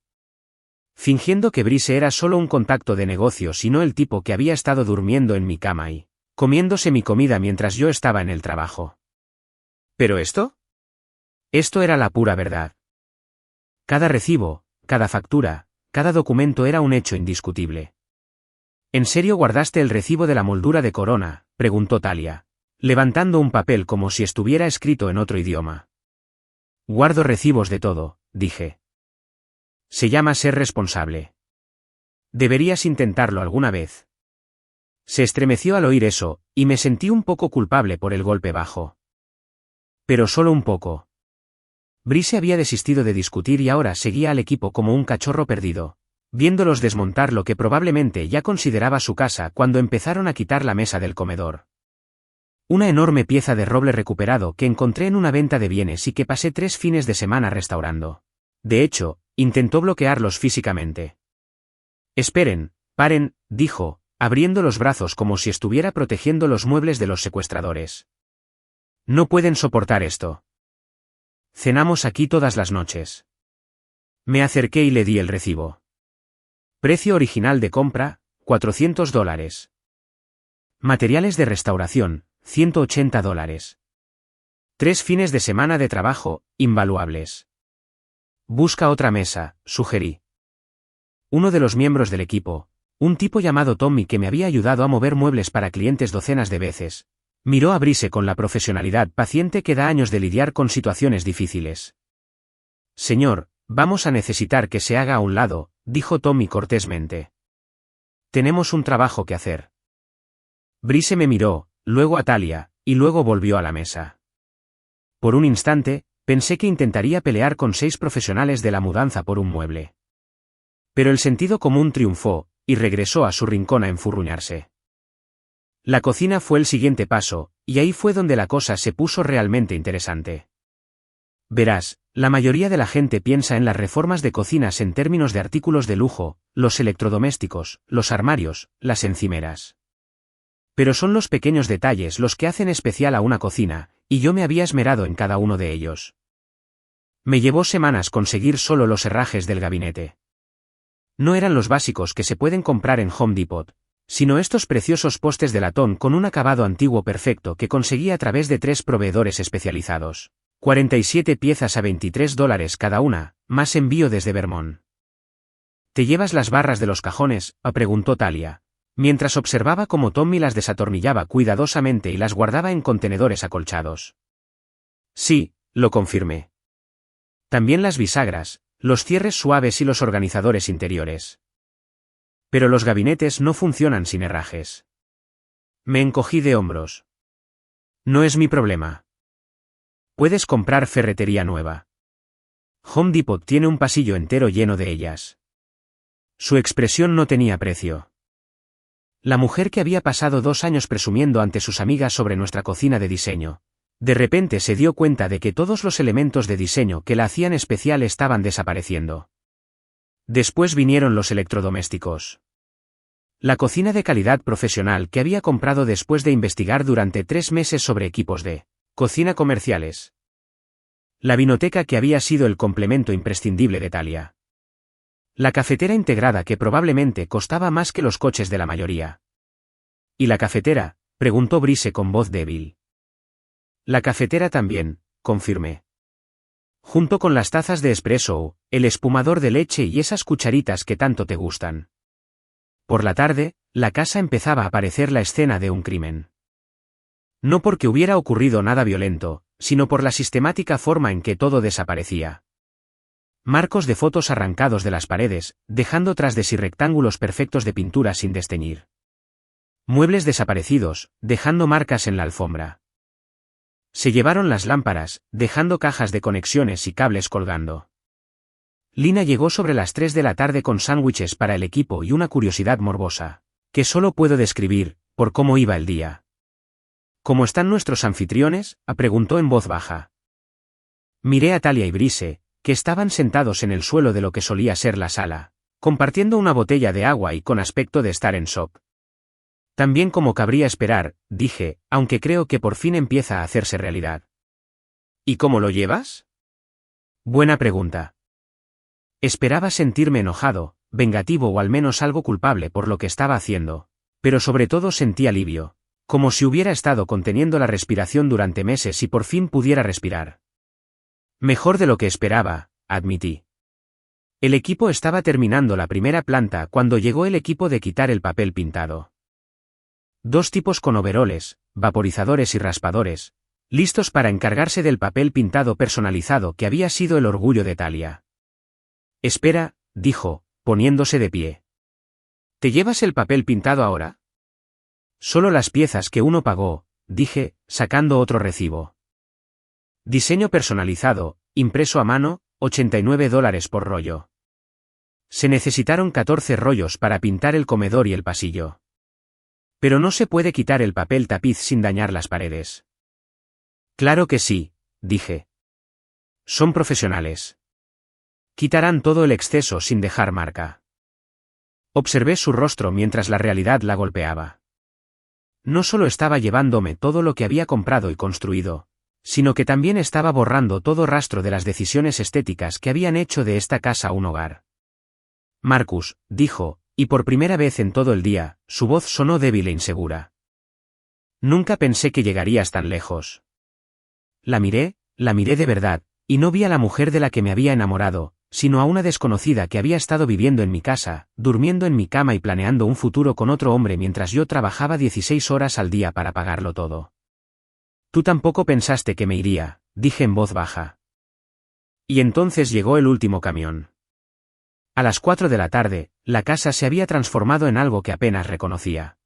Fingiendo que Brice era solo un contacto de negocios y no el tipo que había estado durmiendo en mi cama y comiéndose mi comida mientras yo estaba en el trabajo. ¿Pero esto? Esto era la pura verdad. Cada recibo, cada factura, cada documento era un hecho indiscutible. ¿En serio guardaste el recibo de la moldura de corona?, preguntó Talia, levantando un papel como si estuviera escrito en otro idioma. Guardo recibos de todo, dije. Se llama ser responsable. Deberías intentarlo alguna vez. Se estremeció al oír eso, y me sentí un poco culpable por el golpe bajo. Pero solo un poco. Brice había desistido de discutir y ahora seguía al equipo como un cachorro perdido, viéndolos desmontar lo que probablemente ya consideraba su casa cuando empezaron a quitar la mesa del comedor. Una enorme pieza de roble recuperado que encontré en una venta de bienes y que pasé 3 fines de semana restaurando. De hecho, intentó bloquearlos físicamente. Esperen, paren, dijo, abriendo los brazos como si estuviera protegiendo los muebles de los secuestradores. No pueden soportar esto. Cenamos aquí todas las noches. Me acerqué y le di el recibo. Precio original de compra, $400. Materiales de restauración, $180. 3 fines de semana de trabajo, invaluables. Busca otra mesa, sugerí. Uno de los miembros del equipo, un tipo llamado Tommy que me había ayudado a mover muebles para clientes docenas de veces, miró a Brice con la profesionalidad paciente que da años de lidiar con situaciones difíciles. Señor, vamos a necesitar que se haga a un lado, dijo Tommy cortésmente. Tenemos un trabajo que hacer. Brice me miró, luego a Talia, y luego volvió a la mesa. Por un instante, pensé que intentaría pelear con 6 profesionales de la mudanza por un mueble. Pero el sentido común triunfó, y regresó a su rincón a enfurruñarse. La cocina fue el siguiente paso, Y ahí fue donde la cosa se puso realmente interesante. Verás, la mayoría de la gente piensa en las reformas de cocinas en términos de artículos de lujo, los electrodomésticos, los armarios, las encimeras. Pero son los pequeños detalles los que hacen especial a una cocina, y yo me había esmerado en cada uno de ellos. Me llevó semanas conseguir solo los herrajes del gabinete. No eran los básicos que se pueden comprar en Home Depot, sino estos preciosos postes de latón con un acabado antiguo perfecto que conseguí a través de 3 proveedores especializados. 47 piezas a $23 cada una, más envío desde Vermont. ¿Te llevas las barras de los cajones?, preguntó Talia, mientras observaba cómo Tommy las desatornillaba cuidadosamente y las guardaba en contenedores acolchados. Sí, lo confirmé. También las bisagras, los cierres suaves y los organizadores interiores. Pero los gabinetes no funcionan sin herrajes. Me encogí de hombros. No es mi problema. Puedes comprar ferretería nueva. Home Depot tiene un pasillo entero lleno de ellas. Su expresión no tenía precio. La mujer que había pasado 2 años presumiendo ante sus amigas sobre nuestra cocina de diseño, de repente se dio cuenta de que todos los elementos de diseño que la hacían especial estaban desapareciendo. Después vinieron los electrodomésticos. La cocina de calidad profesional que había comprado después de investigar durante 3 meses sobre equipos de cocina comerciales. La vinoteca que había sido el complemento imprescindible de Talia. La cafetera integrada que probablemente costaba más que los coches de la mayoría. ¿Y la cafetera?, preguntó Brice con voz débil. La cafetera también, confirmé. Junto con las tazas de espresso, el espumador de leche y esas cucharitas que tanto te gustan. Por la tarde, la casa empezaba a parecer la escena de un crimen. No porque hubiera ocurrido nada violento, sino por la sistemática forma en que todo desaparecía. Marcos de fotos arrancados de las paredes, dejando tras de sí rectángulos perfectos de pintura sin desteñir. Muebles desaparecidos, dejando marcas en la alfombra. Se llevaron las lámparas, dejando cajas de conexiones y cables colgando. Lina llegó sobre las 3 de la tarde con sándwiches para el equipo y una curiosidad morbosa, que solo puedo describir, por cómo iba el día. ¿Cómo están nuestros anfitriones?, preguntó en voz baja. Miré a Talia y Brice, que estaban sentados en el suelo de lo que solía ser la sala, compartiendo una botella de agua y con aspecto de estar en shock. También como cabría esperar, dije, aunque creo que por fin empieza a hacerse realidad. ¿Y cómo lo llevas? Buena pregunta. Esperaba sentirme enojado, vengativo o al menos algo culpable por lo que estaba haciendo, pero sobre todo sentí alivio, como si hubiera estado conteniendo la respiración durante meses y por fin pudiera respirar. Mejor de lo que esperaba, admití. El equipo estaba terminando la primera planta cuando llegó el equipo de quitar el papel pintado. 2 tipos con overoles, vaporizadores y raspadores, listos para encargarse del papel pintado personalizado que había sido el orgullo de Talia. Espera, dijo, poniéndose de pie. ¿Te llevas el papel pintado ahora? Solo las piezas que uno pagó, dije, sacando otro recibo. Diseño personalizado, impreso a mano, $89 por rollo. Se necesitaron 14 rollos para pintar el comedor y el pasillo. Pero no se puede quitar el papel tapiz sin dañar las paredes. Claro que sí, dije. Son profesionales. Quitarán todo el exceso sin dejar marca. Observé su rostro mientras la realidad la golpeaba. No solo estaba llevándome todo lo que había comprado y construido, sino que también estaba borrando todo rastro de las decisiones estéticas que habían hecho de esta casa un hogar. Marcus, dijo, y por primera vez en todo el día, su voz sonó débil e insegura. Nunca pensé que llegarías tan lejos. La miré de verdad, y no vi a la mujer de la que me había enamorado, sino a una desconocida que había estado viviendo en mi casa, durmiendo en mi cama y planeando un futuro con otro hombre mientras yo trabajaba 16 horas al día para pagarlo todo. Tú tampoco pensaste que me iría, dije en voz baja. Y entonces llegó el último camión. A las 4 de la tarde, la casa se había transformado en algo que apenas reconocía.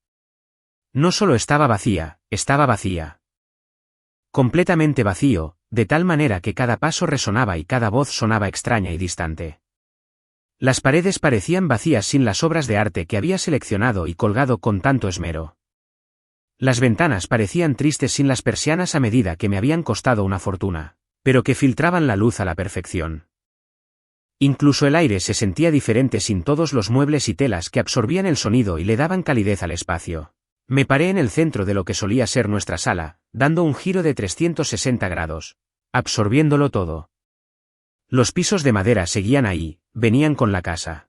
No solo estaba vacía, estaba vacía. Completamente vacío, de tal manera que cada paso resonaba y cada voz sonaba extraña y distante. Las paredes parecían vacías sin las obras de arte que había seleccionado y colgado con tanto esmero. Las ventanas parecían tristes sin las persianas a medida que me habían costado una fortuna, pero que filtraban la luz a la perfección. Incluso el aire se sentía diferente sin todos los muebles y telas que absorbían el sonido y le daban calidez al espacio. Me paré en el centro de lo que solía ser nuestra sala, dando un giro de 360 grados, absorbiéndolo todo. Los pisos de madera seguían ahí, venían con la casa.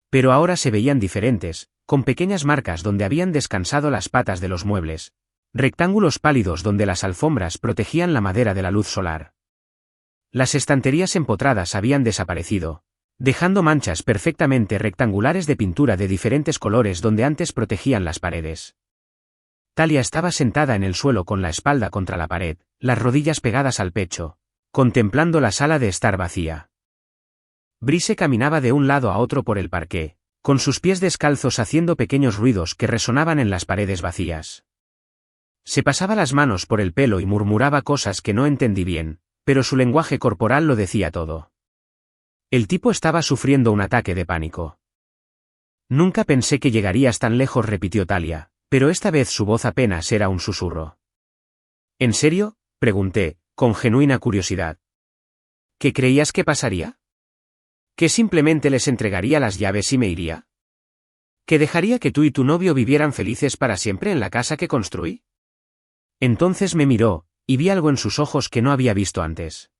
Pero ahora se veían diferentes, con pequeñas marcas donde habían descansado las patas de los muebles, rectángulos pálidos donde las alfombras protegían la madera de la luz solar. Las estanterías empotradas habían desaparecido, dejando manchas perfectamente rectangulares de pintura de diferentes colores donde antes protegían las paredes. Talia estaba sentada en el suelo con la espalda contra la pared, las rodillas pegadas al pecho, contemplando la sala de estar vacía. Brice caminaba de un lado a otro por el parqué, con sus pies descalzos haciendo pequeños ruidos que resonaban en las paredes vacías. Se pasaba las manos por el pelo y murmuraba cosas que no entendí bien, pero su lenguaje corporal lo decía todo. El tipo estaba sufriendo un ataque de pánico. Nunca pensé que llegarías tan lejos, repitió Talia, pero esta vez su voz apenas era un susurro. ¿En serio?, pregunté, con genuina curiosidad. ¿Qué creías que pasaría? ¿Que simplemente les entregaría las llaves y me iría? ¿Que dejaría que tú y tu novio vivieran felices para siempre en la casa que construí? Entonces me miró, y vi algo en sus ojos que no había visto antes.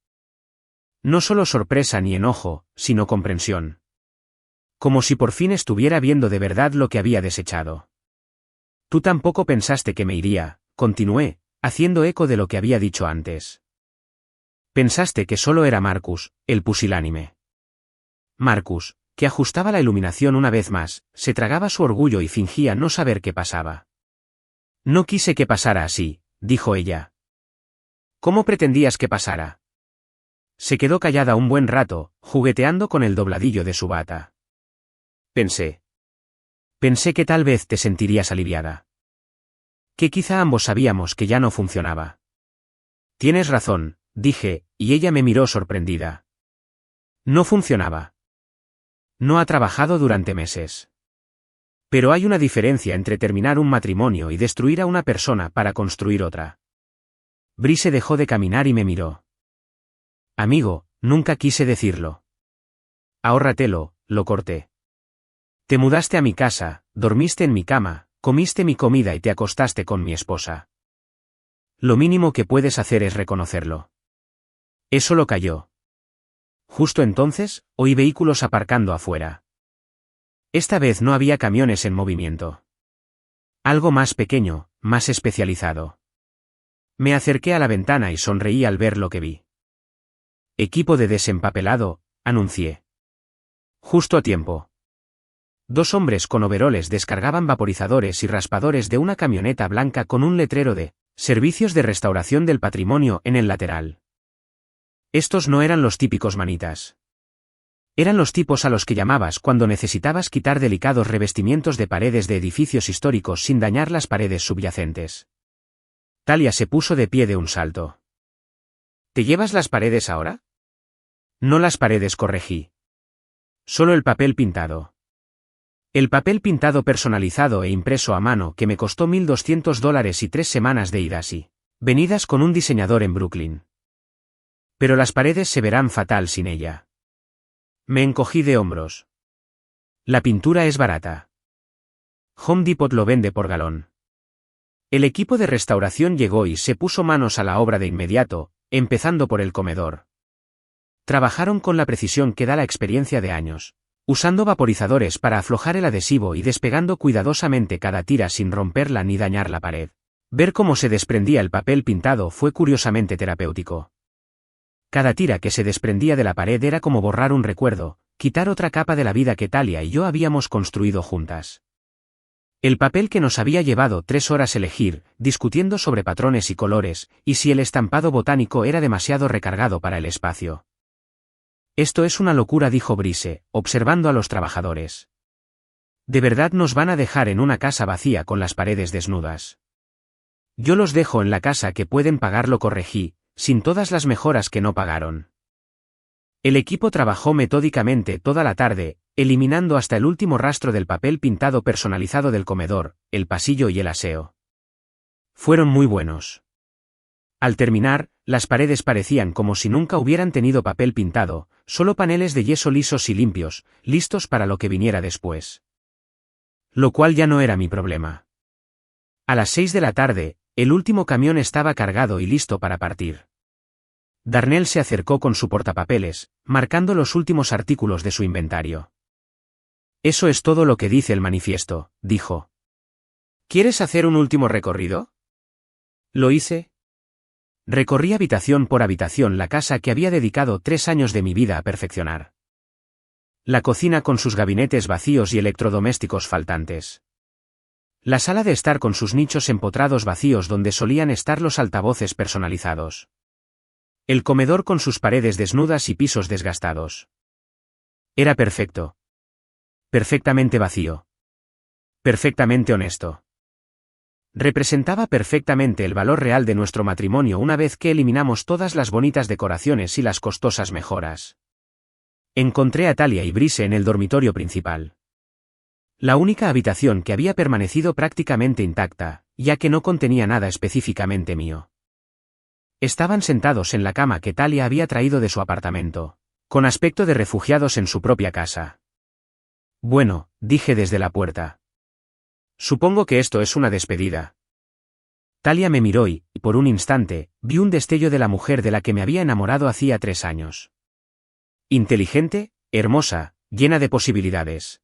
No solo sorpresa ni enojo, sino comprensión. Como si por fin estuviera viendo de verdad lo que había desechado. Tú tampoco pensaste que me iría, continué, haciendo eco de lo que había dicho antes. Pensaste que solo era Marcus, el pusilánime. Marcus, que ajustaba la iluminación una vez más, se tragaba su orgullo y fingía no saber qué pasaba. No quise que pasara así, dijo ella. ¿Cómo pretendías que pasara? Se quedó callada un buen rato, jugueteando con el dobladillo de su bata. Pensé que tal vez te sentirías aliviada. Que quizá ambos sabíamos que ya no funcionaba. Tienes razón, dije, y ella me miró sorprendida. No funcionaba. No ha trabajado durante meses. Pero hay una diferencia entre terminar un matrimonio y destruir a una persona para construir otra. Brice dejó de caminar y me miró. Amigo, nunca quise decirlo. Ahórratelo, lo corté. Te mudaste a mi casa, dormiste en mi cama, comiste mi comida y te acostaste con mi esposa. Lo mínimo que puedes hacer es reconocerlo. Eso lo calló. Justo entonces, oí vehículos aparcando afuera. Esta vez no había camiones en movimiento. Algo más pequeño, más especializado. Me acerqué a la ventana y sonreí al ver lo que vi. Equipo de desempapelado, anuncié. Justo a tiempo. Dos hombres con overoles descargaban vaporizadores y raspadores de una camioneta blanca con un letrero de Servicios de Restauración del Patrimonio en el lateral. Estos no eran los típicos manitas. Eran los tipos a los que llamabas cuando necesitabas quitar delicados revestimientos de paredes de edificios históricos sin dañar las paredes subyacentes. Talia se puso de pie de un salto. ¿Te llevas las paredes ahora? No las paredes, corregí. Solo el papel pintado. El papel pintado personalizado e impreso a mano que me costó $1,200 y 3 semanas de idas y venidas con un diseñador en Brooklyn. Pero las paredes se verán fatal sin ella. Me encogí de hombros. La pintura es barata. Home Depot lo vende por galón. El equipo de restauración llegó y se puso manos a la obra de inmediato, empezando por el comedor. Trabajaron con la precisión que da la experiencia de años, usando vaporizadores para aflojar el adhesivo y despegando cuidadosamente cada tira sin romperla ni dañar la pared. Ver cómo se desprendía el papel pintado fue curiosamente terapéutico. Cada tira que se desprendía de la pared era como borrar un recuerdo, quitar otra capa de la vida que Talia y yo habíamos construido juntas. El papel que nos había llevado 3 horas elegir, discutiendo sobre patrones y colores, y si el estampado botánico era demasiado recargado para el espacio. Esto es una locura, dijo Brice, observando a los trabajadores. ¿De verdad nos van a dejar en una casa vacía con las paredes desnudas? Yo los dejo en la casa que pueden pagarlo, corregí, sin todas las mejoras que no pagaron. El equipo trabajó metódicamente toda la tarde, eliminando hasta el último rastro del papel pintado personalizado del comedor, el pasillo y el aseo. Fueron muy buenos. Al terminar, las paredes parecían como si nunca hubieran tenido papel pintado, solo paneles de yeso lisos y limpios, listos para lo que viniera después. Lo cual ya no era mi problema. A las 6 de la tarde, el último camión estaba cargado y listo para partir. Darnell se acercó con su portapapeles, marcando los últimos artículos de su inventario. Eso es todo lo que dice el manifiesto, dijo. ¿Quieres hacer un último recorrido? Lo hice. Recorrí habitación por habitación la casa que había dedicado 3 años de mi vida a perfeccionar. La cocina con sus gabinetes vacíos y electrodomésticos faltantes. La sala de estar con sus nichos empotrados vacíos donde solían estar los altavoces personalizados. El comedor con sus paredes desnudas y pisos desgastados. Era perfecto. Perfectamente vacío. Perfectamente honesto. Representaba perfectamente el valor real de nuestro matrimonio una vez que eliminamos todas las bonitas decoraciones y las costosas mejoras. Encontré a Talia y Brice en el dormitorio principal. La única habitación que había permanecido prácticamente intacta, ya que no contenía nada específicamente mío. Estaban sentados en la cama que Talia había traído de su apartamento, con aspecto de refugiados en su propia casa. Bueno, dije desde la puerta. Supongo que esto es una despedida. Talia me miró y, por un instante, vi un destello de la mujer de la que me había enamorado hacía 3 años. Inteligente, hermosa, llena de posibilidades.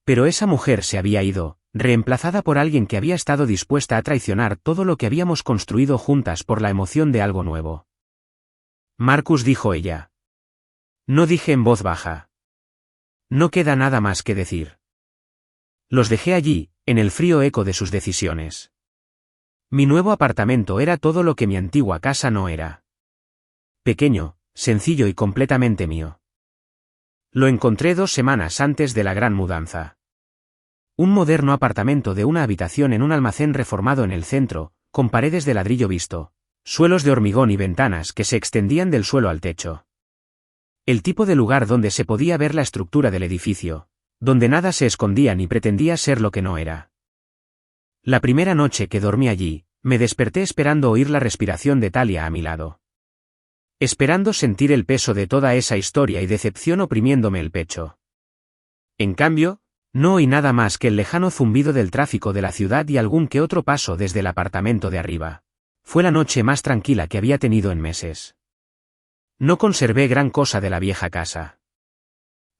Pero esa mujer se había ido, reemplazada por alguien que había estado dispuesta a traicionar todo lo que habíamos construido juntas por la emoción de algo nuevo. Marcus, dijo ella. No, dije en voz baja. No queda nada más que decir. Los dejé allí, en el frío eco de sus decisiones. Mi nuevo apartamento era todo lo que mi antigua casa no era. Pequeño, sencillo y completamente mío. Lo encontré 2 semanas antes de la gran mudanza. Un moderno apartamento de una habitación en un almacén reformado en el centro, con paredes de ladrillo visto, suelos de hormigón y ventanas que se extendían del suelo al techo. El tipo de lugar donde se podía ver la estructura del edificio, donde nada se escondía ni pretendía ser lo que no era. La primera noche que dormí allí, me desperté esperando oír la respiración de Talia a mi lado. Esperando sentir el peso de toda esa historia y decepción oprimiéndome el pecho. En cambio, no oí nada más que el lejano zumbido del tráfico de la ciudad y algún que otro paso desde el apartamento de arriba. Fue la noche más tranquila que había tenido en meses. No conservé gran cosa de la vieja casa.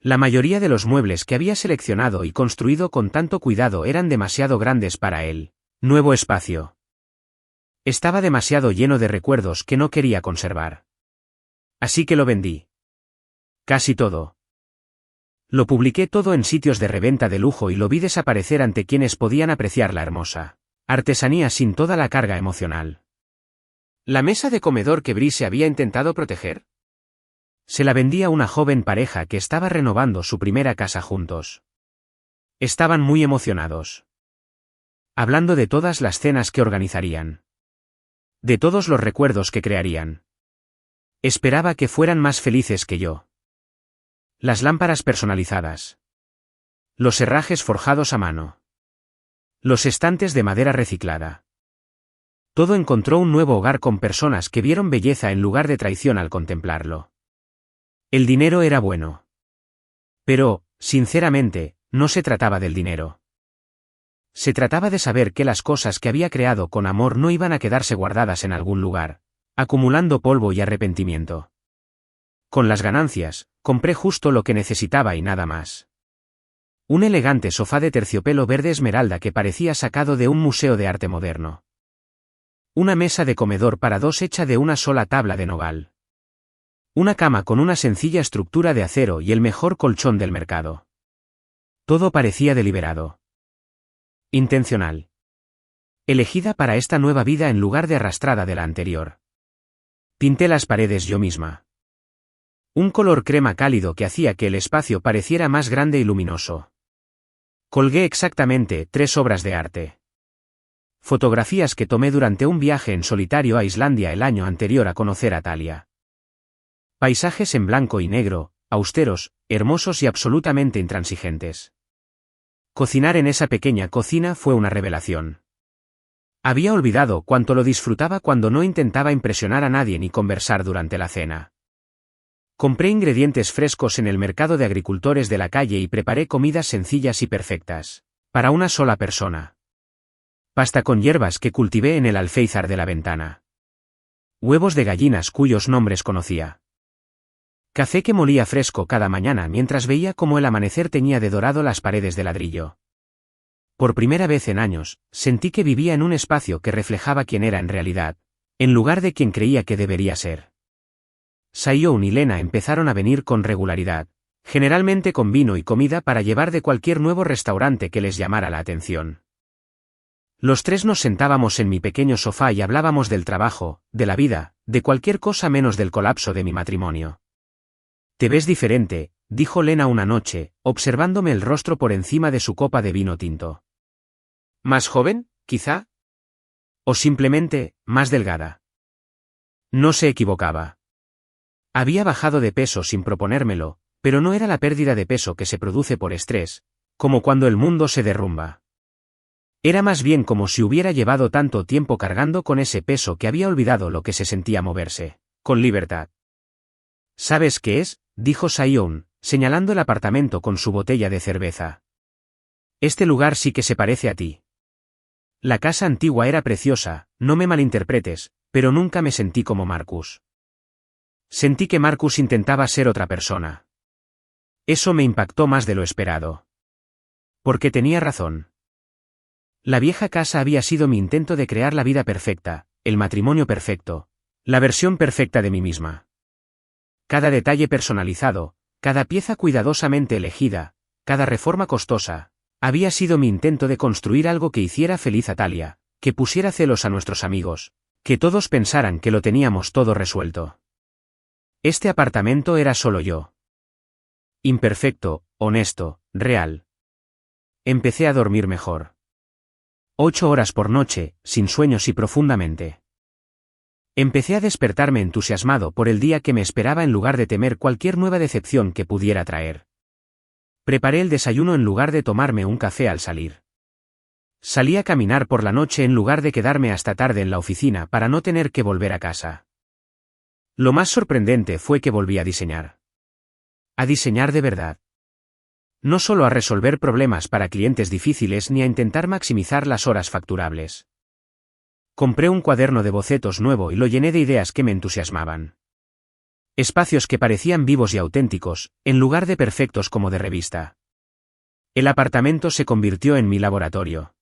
La mayoría de los muebles que había seleccionado y construido con tanto cuidado eran demasiado grandes para él. Nuevo espacio. Estaba demasiado lleno de recuerdos que no quería conservar. Así que lo vendí. Casi todo. Lo publiqué todo en sitios de reventa de lujo y lo vi desaparecer ante quienes podían apreciar la hermosa artesanía sin toda la carga emocional. ¿La mesa de comedor que Brice había intentado proteger? Se la vendí a una joven pareja que estaba renovando su primera casa juntos. Estaban muy emocionados. Hablando de todas las cenas que organizarían. De todos los recuerdos que crearían. Esperaba que fueran más felices que yo. Las lámparas personalizadas. Los herrajes forjados a mano. Los estantes de madera reciclada. Todo encontró un nuevo hogar con personas que vieron belleza en lugar de traición al contemplarlo. El dinero era bueno. Pero, sinceramente, no se trataba del dinero. Se trataba de saber que las cosas que había creado con amor no iban a quedarse guardadas en algún lugar, acumulando polvo y arrepentimiento. Con las ganancias, compré justo lo que necesitaba y nada más. Un elegante sofá de terciopelo verde esmeralda que parecía sacado de un museo de arte moderno. Una mesa de comedor para 2 hecha de una sola tabla de nogal. Una cama con una sencilla estructura de acero y el mejor colchón del mercado. Todo parecía deliberado. Intencional. Elegida para esta nueva vida en lugar de arrastrada de la anterior. Pinté las paredes yo misma. Un color crema cálido que hacía que el espacio pareciera más grande y luminoso. Colgué exactamente 3 obras de arte. Fotografías que tomé durante un viaje en solitario a Islandia el año anterior a conocer a Talia. Paisajes en blanco y negro, austeros, hermosos y absolutamente intransigentes. Cocinar en esa pequeña cocina fue una revelación. Había olvidado cuánto lo disfrutaba cuando no intentaba impresionar a nadie ni conversar durante la cena. Compré ingredientes frescos en el mercado de agricultores de la calle y preparé comidas sencillas y perfectas, para una sola persona. Pasta con hierbas que cultivé en el alféizar de la ventana. Huevos de gallinas cuyos nombres conocía. Café que molía fresco cada mañana mientras veía cómo el amanecer teñía de dorado las paredes de ladrillo. Por primera vez en años, sentí que vivía en un espacio que reflejaba quién era en realidad, en lugar de quien creía que debería ser. Sayon y Lena empezaron a venir con regularidad, generalmente con vino y comida para llevar de cualquier nuevo restaurante que les llamara la atención. Los tres nos sentábamos en mi pequeño sofá y hablábamos del trabajo, de la vida, de cualquier cosa menos del colapso de mi matrimonio. «Te ves diferente», dijo Lena una noche, observándome el rostro por encima de su copa de vino tinto. «¿Más joven, quizá? ¿O simplemente, más delgada?» No se equivocaba. Había bajado de peso sin proponérmelo, pero no era la pérdida de peso que se produce por estrés, como cuando el mundo se derrumba. Era más bien como si hubiera llevado tanto tiempo cargando con ese peso que había olvidado lo que se sentía moverse, con libertad. «¿Sabes qué es?», dijo Sayon, señalando el apartamento con su botella de cerveza. «Este lugar sí que se parece a ti». La casa antigua era preciosa, no me malinterpretes, pero nunca me sentí como Marcus. Sentí que Marcus intentaba ser otra persona. Eso me impactó más de lo esperado. Porque tenía razón. La vieja casa había sido mi intento de crear la vida perfecta, el matrimonio perfecto, la versión perfecta de mí misma. Cada detalle personalizado, cada pieza cuidadosamente elegida, cada reforma costosa, había sido mi intento de construir algo que hiciera feliz a Talia, que pusiera celos a nuestros amigos, que todos pensaran que lo teníamos todo resuelto. Este apartamento era solo yo. Imperfecto, honesto, real. Empecé a dormir mejor. 8 horas por noche, sin sueños y profundamente. Empecé a despertarme entusiasmado por el día que me esperaba en lugar de temer cualquier nueva decepción que pudiera traer. Preparé el desayuno en lugar de tomarme un café al salir. Salí a caminar por la noche en lugar de quedarme hasta tarde en la oficina para no tener que volver a casa. Lo más sorprendente fue que volví a diseñar. A diseñar de verdad. No solo a resolver problemas para clientes difíciles ni a intentar maximizar las horas facturables. Compré un cuaderno de bocetos nuevo y lo llené de ideas que me entusiasmaban. Espacios que parecían vivos y auténticos, en lugar de perfectos como de revista. El apartamento se convirtió en mi laboratorio.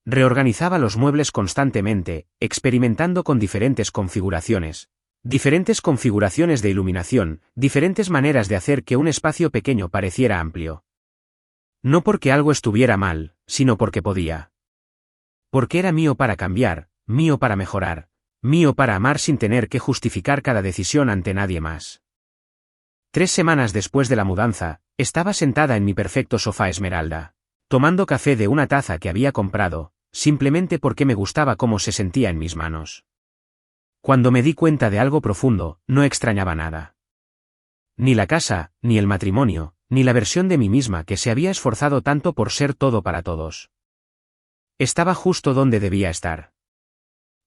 Reorganizaba los muebles constantemente, experimentando con diferentes configuraciones de iluminación, diferentes maneras de hacer que un espacio pequeño pareciera amplio. No porque algo estuviera mal, sino porque podía. Porque era mío para cambiar, mío para mejorar, mío para amar sin tener que justificar cada decisión ante nadie más. 3 semanas después de la mudanza, estaba sentada en mi perfecto sofá esmeralda, tomando café de una taza que había comprado, simplemente porque me gustaba cómo se sentía en mis manos. Cuando me di cuenta de algo profundo, no extrañaba nada. Ni la casa, ni el matrimonio, ni la versión de mí misma que se había esforzado tanto por ser todo para todos. Estaba justo donde debía estar.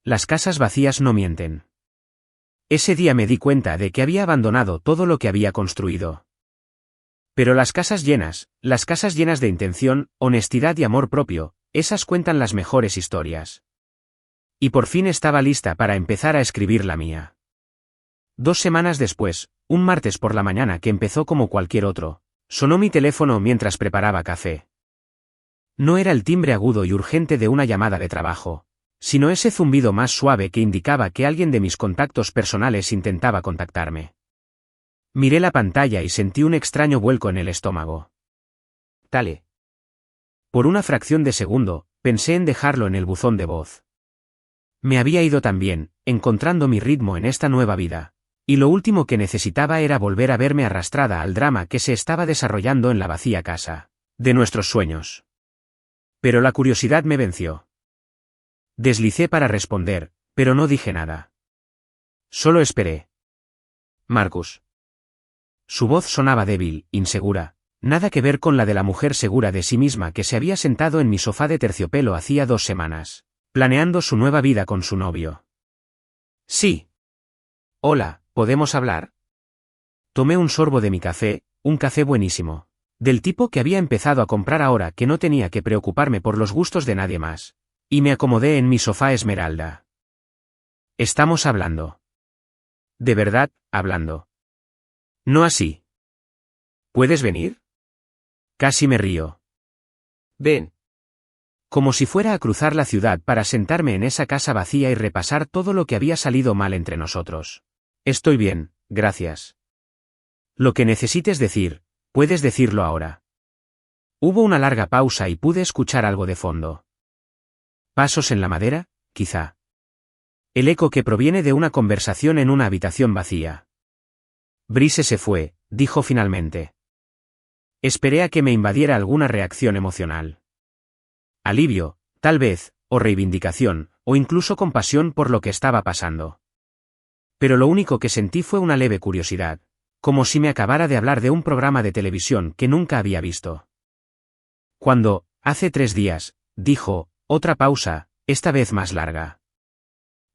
Las casas vacías no mienten. Ese día me di cuenta de que había abandonado todo lo que había construido. Pero las casas llenas de intención, honestidad y amor propio, esas cuentan las mejores historias. Y por fin estaba lista para empezar a escribir la mía. 2 semanas después, un martes por la mañana que empezó como cualquier otro, sonó mi teléfono mientras preparaba café. No era el timbre agudo y urgente de una llamada de trabajo, sino ese zumbido más suave que indicaba que alguien de mis contactos personales intentaba contactarme. Miré la pantalla y sentí un extraño vuelco en el estómago. Tale. Por una fracción de segundo, pensé en dejarlo en el buzón de voz. Me había ido tan bien, encontrando mi ritmo en esta nueva vida, y lo último que necesitaba era volver a verme arrastrada al drama que se estaba desarrollando en la vacía casa de nuestros sueños. Pero la curiosidad me venció. Deslicé para responder, pero no dije nada. Solo esperé. Marcus. Su voz sonaba débil, insegura, nada que ver con la de la mujer segura de sí misma que se había sentado en mi sofá de terciopelo hacía 2 semanas. Planeando su nueva vida con su novio. Sí. Hola, ¿podemos hablar? Tomé un sorbo de mi café, un café buenísimo. Del tipo que había empezado a comprar ahora que no tenía que preocuparme por los gustos de nadie más. Y me acomodé en mi sofá esmeralda. Estamos hablando. De verdad, hablando. No así. ¿Puedes venir? Casi me río. Ven. Como si fuera a cruzar la ciudad para sentarme en esa casa vacía y repasar todo lo que había salido mal entre nosotros. Estoy bien, gracias. Lo que necesites decir, puedes decirlo ahora. Hubo una larga pausa y pude escuchar algo de fondo. Pasos en la madera, quizá. El eco que proviene de una conversación en una habitación vacía. Brice se fue, dijo finalmente. Esperé a que me invadiera alguna reacción emocional. Alivio, tal vez, o reivindicación, o incluso compasión por lo que estaba pasando. Pero lo único que sentí fue una leve curiosidad, como si me acabara de hablar de un programa de televisión que nunca había visto. Cuando, hace 3 días, dijo, otra pausa, esta vez más larga.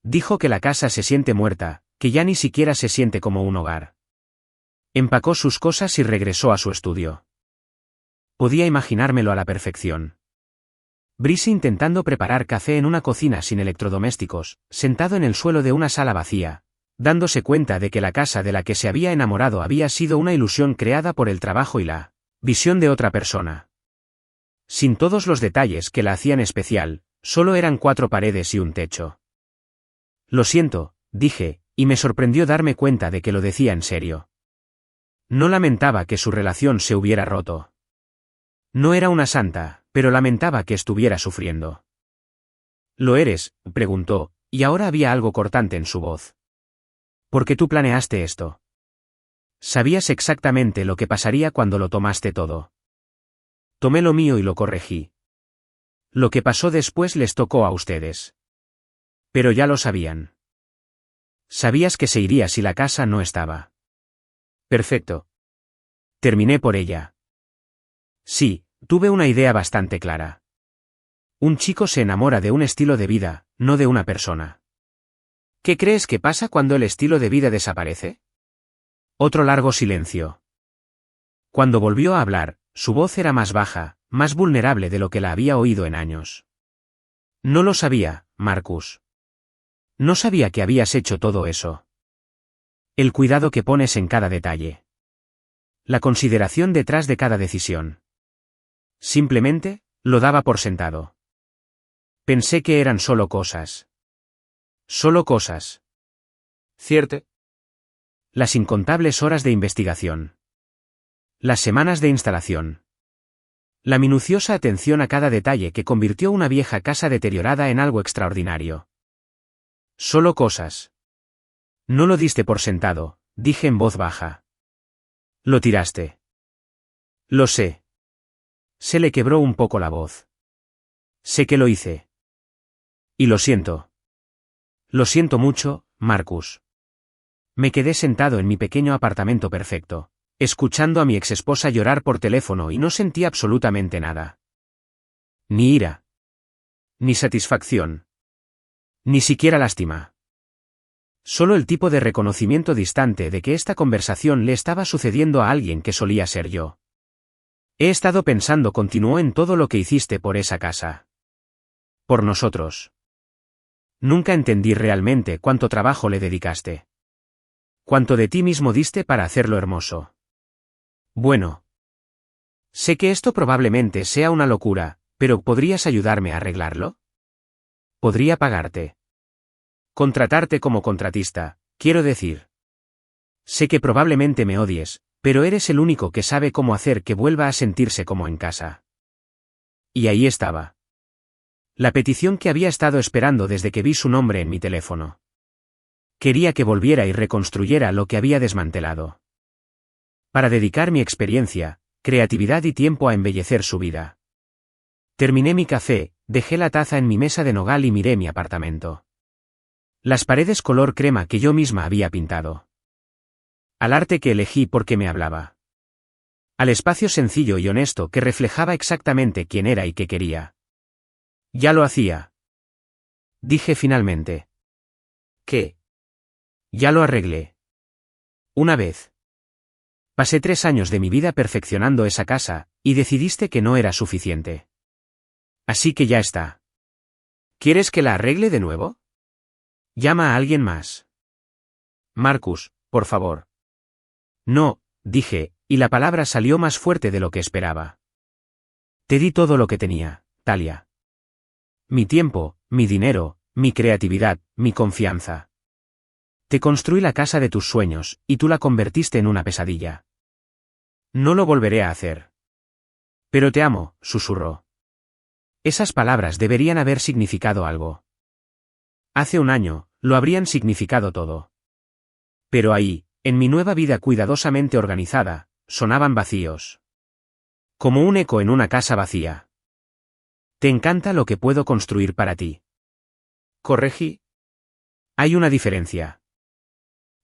Dijo que la casa se siente muerta, que ya ni siquiera se siente como un hogar. Empacó sus cosas y regresó a su estudio. Podía imaginármelo a la perfección. Brice intentando preparar café en una cocina sin electrodomésticos, sentado en el suelo de una sala vacía, dándose cuenta de que la casa de la que se había enamorado había sido una ilusión creada por el trabajo y la visión de otra persona. Sin todos los detalles que la hacían especial, solo eran 4 paredes y un techo. Lo siento, dije, y me sorprendió darme cuenta de que lo decía en serio. No lamentaba que su relación se hubiera roto. No era una santa, pero lamentaba que estuviera sufriendo. ¿Lo eres?, preguntó, y ahora había algo cortante en su voz. ¿Por qué tú planeaste esto? Sabías exactamente lo que pasaría cuando lo tomaste todo. Tomé lo mío y lo corregí. Lo que pasó después les tocó a ustedes. Pero ya lo sabían. Sabías que se iría si la casa no estaba. Perfecto. Terminé por ella. Sí, tuve una idea bastante clara. Un chico se enamora de un estilo de vida, no de una persona. ¿Qué crees que pasa cuando el estilo de vida desaparece? Otro largo silencio. Cuando volvió a hablar, su voz era más baja, más vulnerable de lo que la había oído en años. No lo sabía, Marcus. No sabía que habías hecho todo eso. El cuidado que pones en cada detalle. La consideración detrás de cada decisión. Simplemente, lo daba por sentado. Pensé que eran solo cosas. Solo cosas. ¿Cierto? Las incontables horas de investigación. Las semanas de instalación. La minuciosa atención a cada detalle que convirtió una vieja casa deteriorada en algo extraordinario. Solo cosas. No lo diste por sentado, dije en voz baja. Lo tiraste. Lo sé. Se le quebró un poco la voz. Sé que lo hice. Y lo siento. Lo siento mucho, Marcus. Me quedé sentado en mi pequeño apartamento perfecto, escuchando a mi exesposa llorar por teléfono y no sentí absolutamente nada. Ni ira. Ni satisfacción. Ni siquiera lástima. Solo el tipo de reconocimiento distante de que esta conversación le estaba sucediendo a alguien que solía ser yo. He estado pensando, continuó, en todo lo que hiciste por esa casa. Por nosotros. Nunca entendí realmente cuánto trabajo le dedicaste. Cuánto de ti mismo diste para hacerlo hermoso. Bueno. Sé que esto probablemente sea una locura, pero ¿podrías ayudarme a arreglarlo? Podría pagarte. Contratarte como contratista, quiero decir. Sé que probablemente me odies, pero eres el único que sabe cómo hacer que vuelva a sentirse como en casa. Y ahí estaba. La petición que había estado esperando desde que vi su nombre en mi teléfono. Quería que volviera y reconstruyera lo que había desmantelado. Para dedicar mi experiencia, creatividad y tiempo a embellecer su vida. Terminé mi café, dejé la taza en mi mesa de nogal y miré mi apartamento. Las paredes color crema que yo misma había pintado. Al arte que elegí porque me hablaba. Al espacio sencillo y honesto que reflejaba exactamente quién era y qué quería. Ya lo hacía. Dije finalmente. ¿Qué? Ya lo arreglé. Una vez. Pasé 3 años de mi vida perfeccionando esa casa, y decidiste que no era suficiente. Así que ya está. ¿Quieres que la arregle de nuevo? Llama a alguien más. Marcus, por favor. No, dije, y la palabra salió más fuerte de lo que esperaba. Te di todo lo que tenía, Talia. Mi tiempo, mi dinero, mi creatividad, mi confianza. Te construí la casa de tus sueños, y tú la convertiste en una pesadilla. No lo volveré a hacer. Pero te amo, susurró. Esas palabras deberían haber significado algo. Hace un año, lo habrían significado todo. Pero ahí, en mi nueva vida cuidadosamente organizada, sonaban vacíos. Como un eco en una casa vacía. ¿Te encanta lo que puedo construir para ti? Corregí. Hay una diferencia.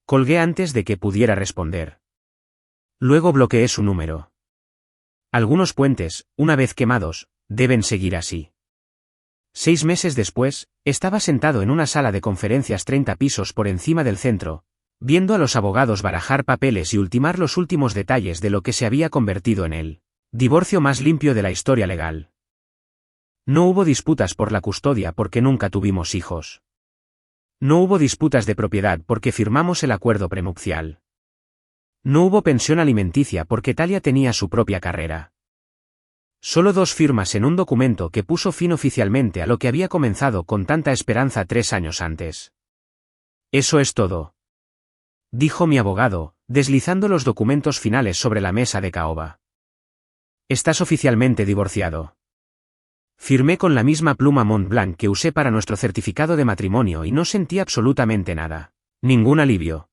Colgué antes de que pudiera responder. Luego bloqueé su número. Algunos puentes, una vez quemados, deben seguir así. 6 meses después, estaba sentado en una sala de conferencias 30 pisos por encima del centro, viendo a los abogados barajar papeles y ultimar los últimos detalles de lo que se había convertido en el divorcio más limpio de la historia legal. No hubo disputas por la custodia porque nunca tuvimos hijos. No hubo disputas de propiedad porque firmamos el acuerdo prenupcial. No hubo pensión alimenticia porque Talia tenía su propia carrera. Solo 2 firmas en un documento que puso fin oficialmente a lo que había comenzado con tanta esperanza 3 años antes. Eso es todo. Dijo mi abogado, deslizando los documentos finales sobre la mesa de caoba. Estás oficialmente divorciado. Firmé con la misma pluma Montblanc que usé para nuestro certificado de matrimonio y no sentí absolutamente nada. Ningún alivio.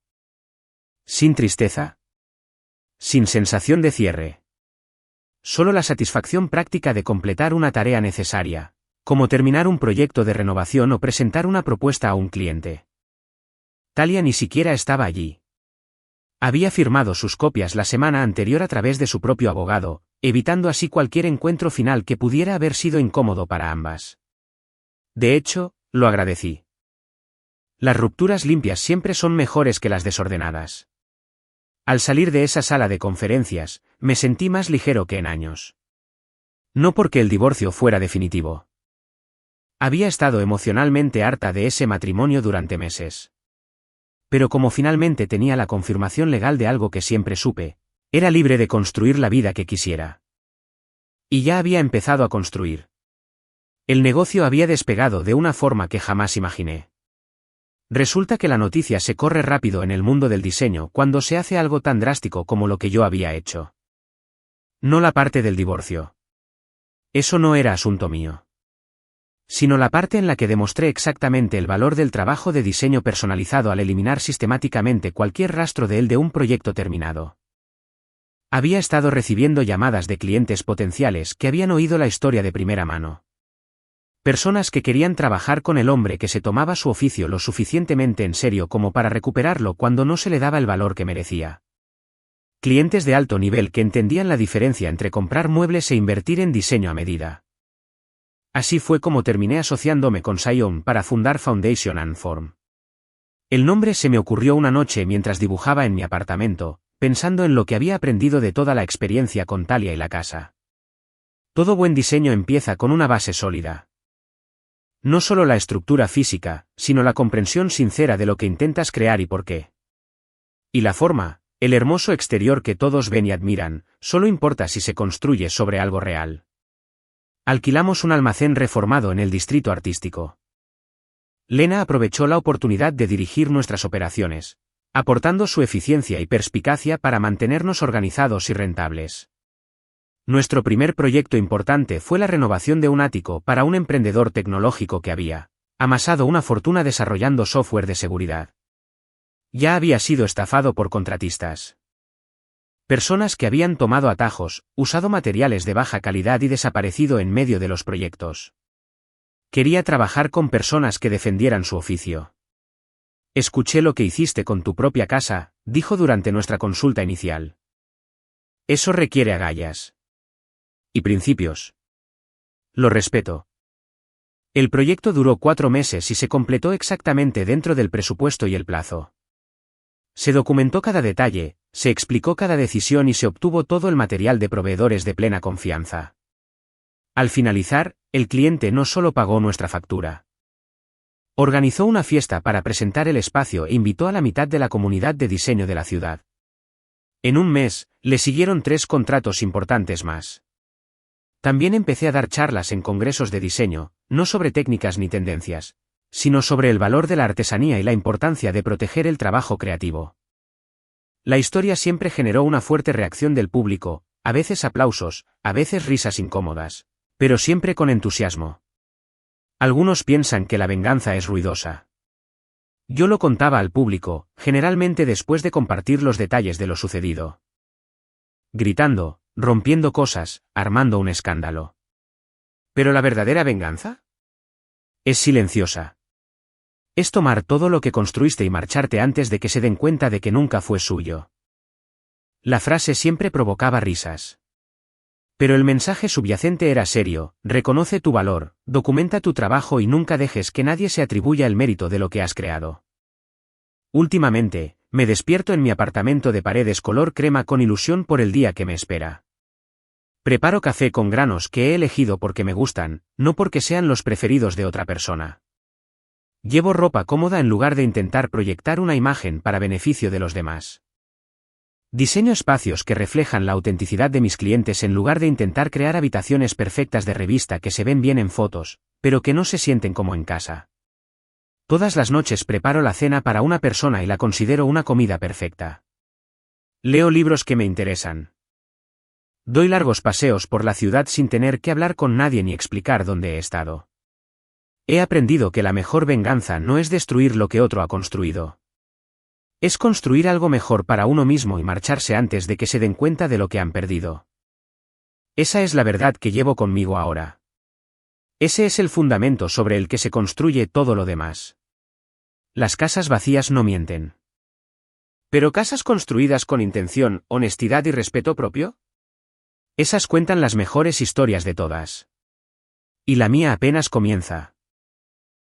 Sin tristeza. Sin sensación de cierre. Solo la satisfacción práctica de completar una tarea necesaria, como terminar un proyecto de renovación o presentar una propuesta a un cliente. Talia ni siquiera estaba allí. Había firmado sus copias la semana anterior a través de su propio abogado, evitando así cualquier encuentro final que pudiera haber sido incómodo para ambas. De hecho, lo agradecí. Las rupturas limpias siempre son mejores que las desordenadas. Al salir de esa sala de conferencias, me sentí más ligero que en años. No porque el divorcio fuera definitivo. Había estado emocionalmente harta de ese matrimonio durante meses. Pero como finalmente tenía la confirmación legal de algo que siempre supe, era libre de construir la vida que quisiera. Y ya había empezado a construir. El negocio había despegado de una forma que jamás imaginé. Resulta que la noticia se corre rápido en el mundo del diseño cuando se hace algo tan drástico como lo que yo había hecho. No la parte del divorcio. Eso no era asunto mío. Sino la parte en la que demostré exactamente el valor del trabajo de diseño personalizado al eliminar sistemáticamente cualquier rastro de él de un proyecto terminado. Había estado recibiendo llamadas de clientes potenciales que habían oído la historia de primera mano. Personas que querían trabajar con el hombre que se tomaba su oficio lo suficientemente en serio como para recuperarlo cuando no se le daba el valor que merecía. Clientes de alto nivel que entendían la diferencia entre comprar muebles e invertir en diseño a medida. Así fue como terminé asociándome con Sion para fundar Foundation and Form. El nombre se me ocurrió una noche mientras dibujaba en mi apartamento, pensando en lo que había aprendido de toda la experiencia con Talia y la casa. Todo buen diseño empieza con una base sólida. No solo la estructura física, sino la comprensión sincera de lo que intentas crear y por qué. Y la forma, el hermoso exterior que todos ven y admiran, solo importa si se construye sobre algo real. Alquilamos un almacén reformado en el distrito artístico. Lena aprovechó la oportunidad de dirigir nuestras operaciones, aportando su eficiencia y perspicacia para mantenernos organizados y rentables. Nuestro primer proyecto importante fue la renovación de un ático para un emprendedor tecnológico que había amasado una fortuna desarrollando software de seguridad. Ya había sido estafado por contratistas. Personas que habían tomado atajos, usado materiales de baja calidad y desaparecido en medio de los proyectos. Quería trabajar con personas que defendieran su oficio. Escuché lo que hiciste con tu propia casa, dijo durante nuestra consulta inicial. Eso requiere agallas. Y principios. Lo respeto. El proyecto duró 4 meses y se completó exactamente dentro del presupuesto y el plazo. Se documentó cada detalle, se explicó cada decisión y se obtuvo todo el material de proveedores de plena confianza. Al finalizar, el cliente no solo pagó nuestra factura. Organizó una fiesta para presentar el espacio e invitó a la mitad de la comunidad de diseño de la ciudad. En un mes, le siguieron 3 contratos importantes más. También empecé a dar charlas en congresos de diseño, no sobre técnicas ni tendencias, sino sobre el valor de la artesanía y la importancia de proteger el trabajo creativo. La historia siempre generó una fuerte reacción del público, a veces aplausos, a veces risas incómodas, pero siempre con entusiasmo. Algunos piensan que la venganza es ruidosa. Yo lo contaba al público, generalmente después de compartir los detalles de lo sucedido. Gritando, rompiendo cosas, armando un escándalo. ¿Pero la verdadera venganza? Es silenciosa. Es tomar todo lo que construiste y marcharte antes de que se den cuenta de que nunca fue suyo. La frase siempre provocaba risas. Pero el mensaje subyacente era serio: reconoce tu valor, documenta tu trabajo y nunca dejes que nadie se atribuya el mérito de lo que has creado. Últimamente, me despierto en mi apartamento de paredes color crema con ilusión por el día que me espera. Preparo café con granos que he elegido porque me gustan, no porque sean los preferidos de otra persona. Llevo ropa cómoda en lugar de intentar proyectar una imagen para beneficio de los demás. Diseño espacios que reflejan la autenticidad de mis clientes en lugar de intentar crear habitaciones perfectas de revista que se ven bien en fotos, pero que no se sienten como en casa. Todas las noches preparo la cena para una persona y la considero una comida perfecta. Leo libros que me interesan. Doy largos paseos por la ciudad sin tener que hablar con nadie ni explicar dónde he estado. He aprendido que la mejor venganza no es destruir lo que otro ha construido. Es construir algo mejor para uno mismo y marcharse antes de que se den cuenta de lo que han perdido. Esa es la verdad que llevo conmigo ahora. Ese es el fundamento sobre el que se construye todo lo demás. Las casas vacías no mienten. ¿Pero casas construidas con intención, honestidad y respeto propio? Esas cuentan las mejores historias de todas. Y la mía apenas comienza.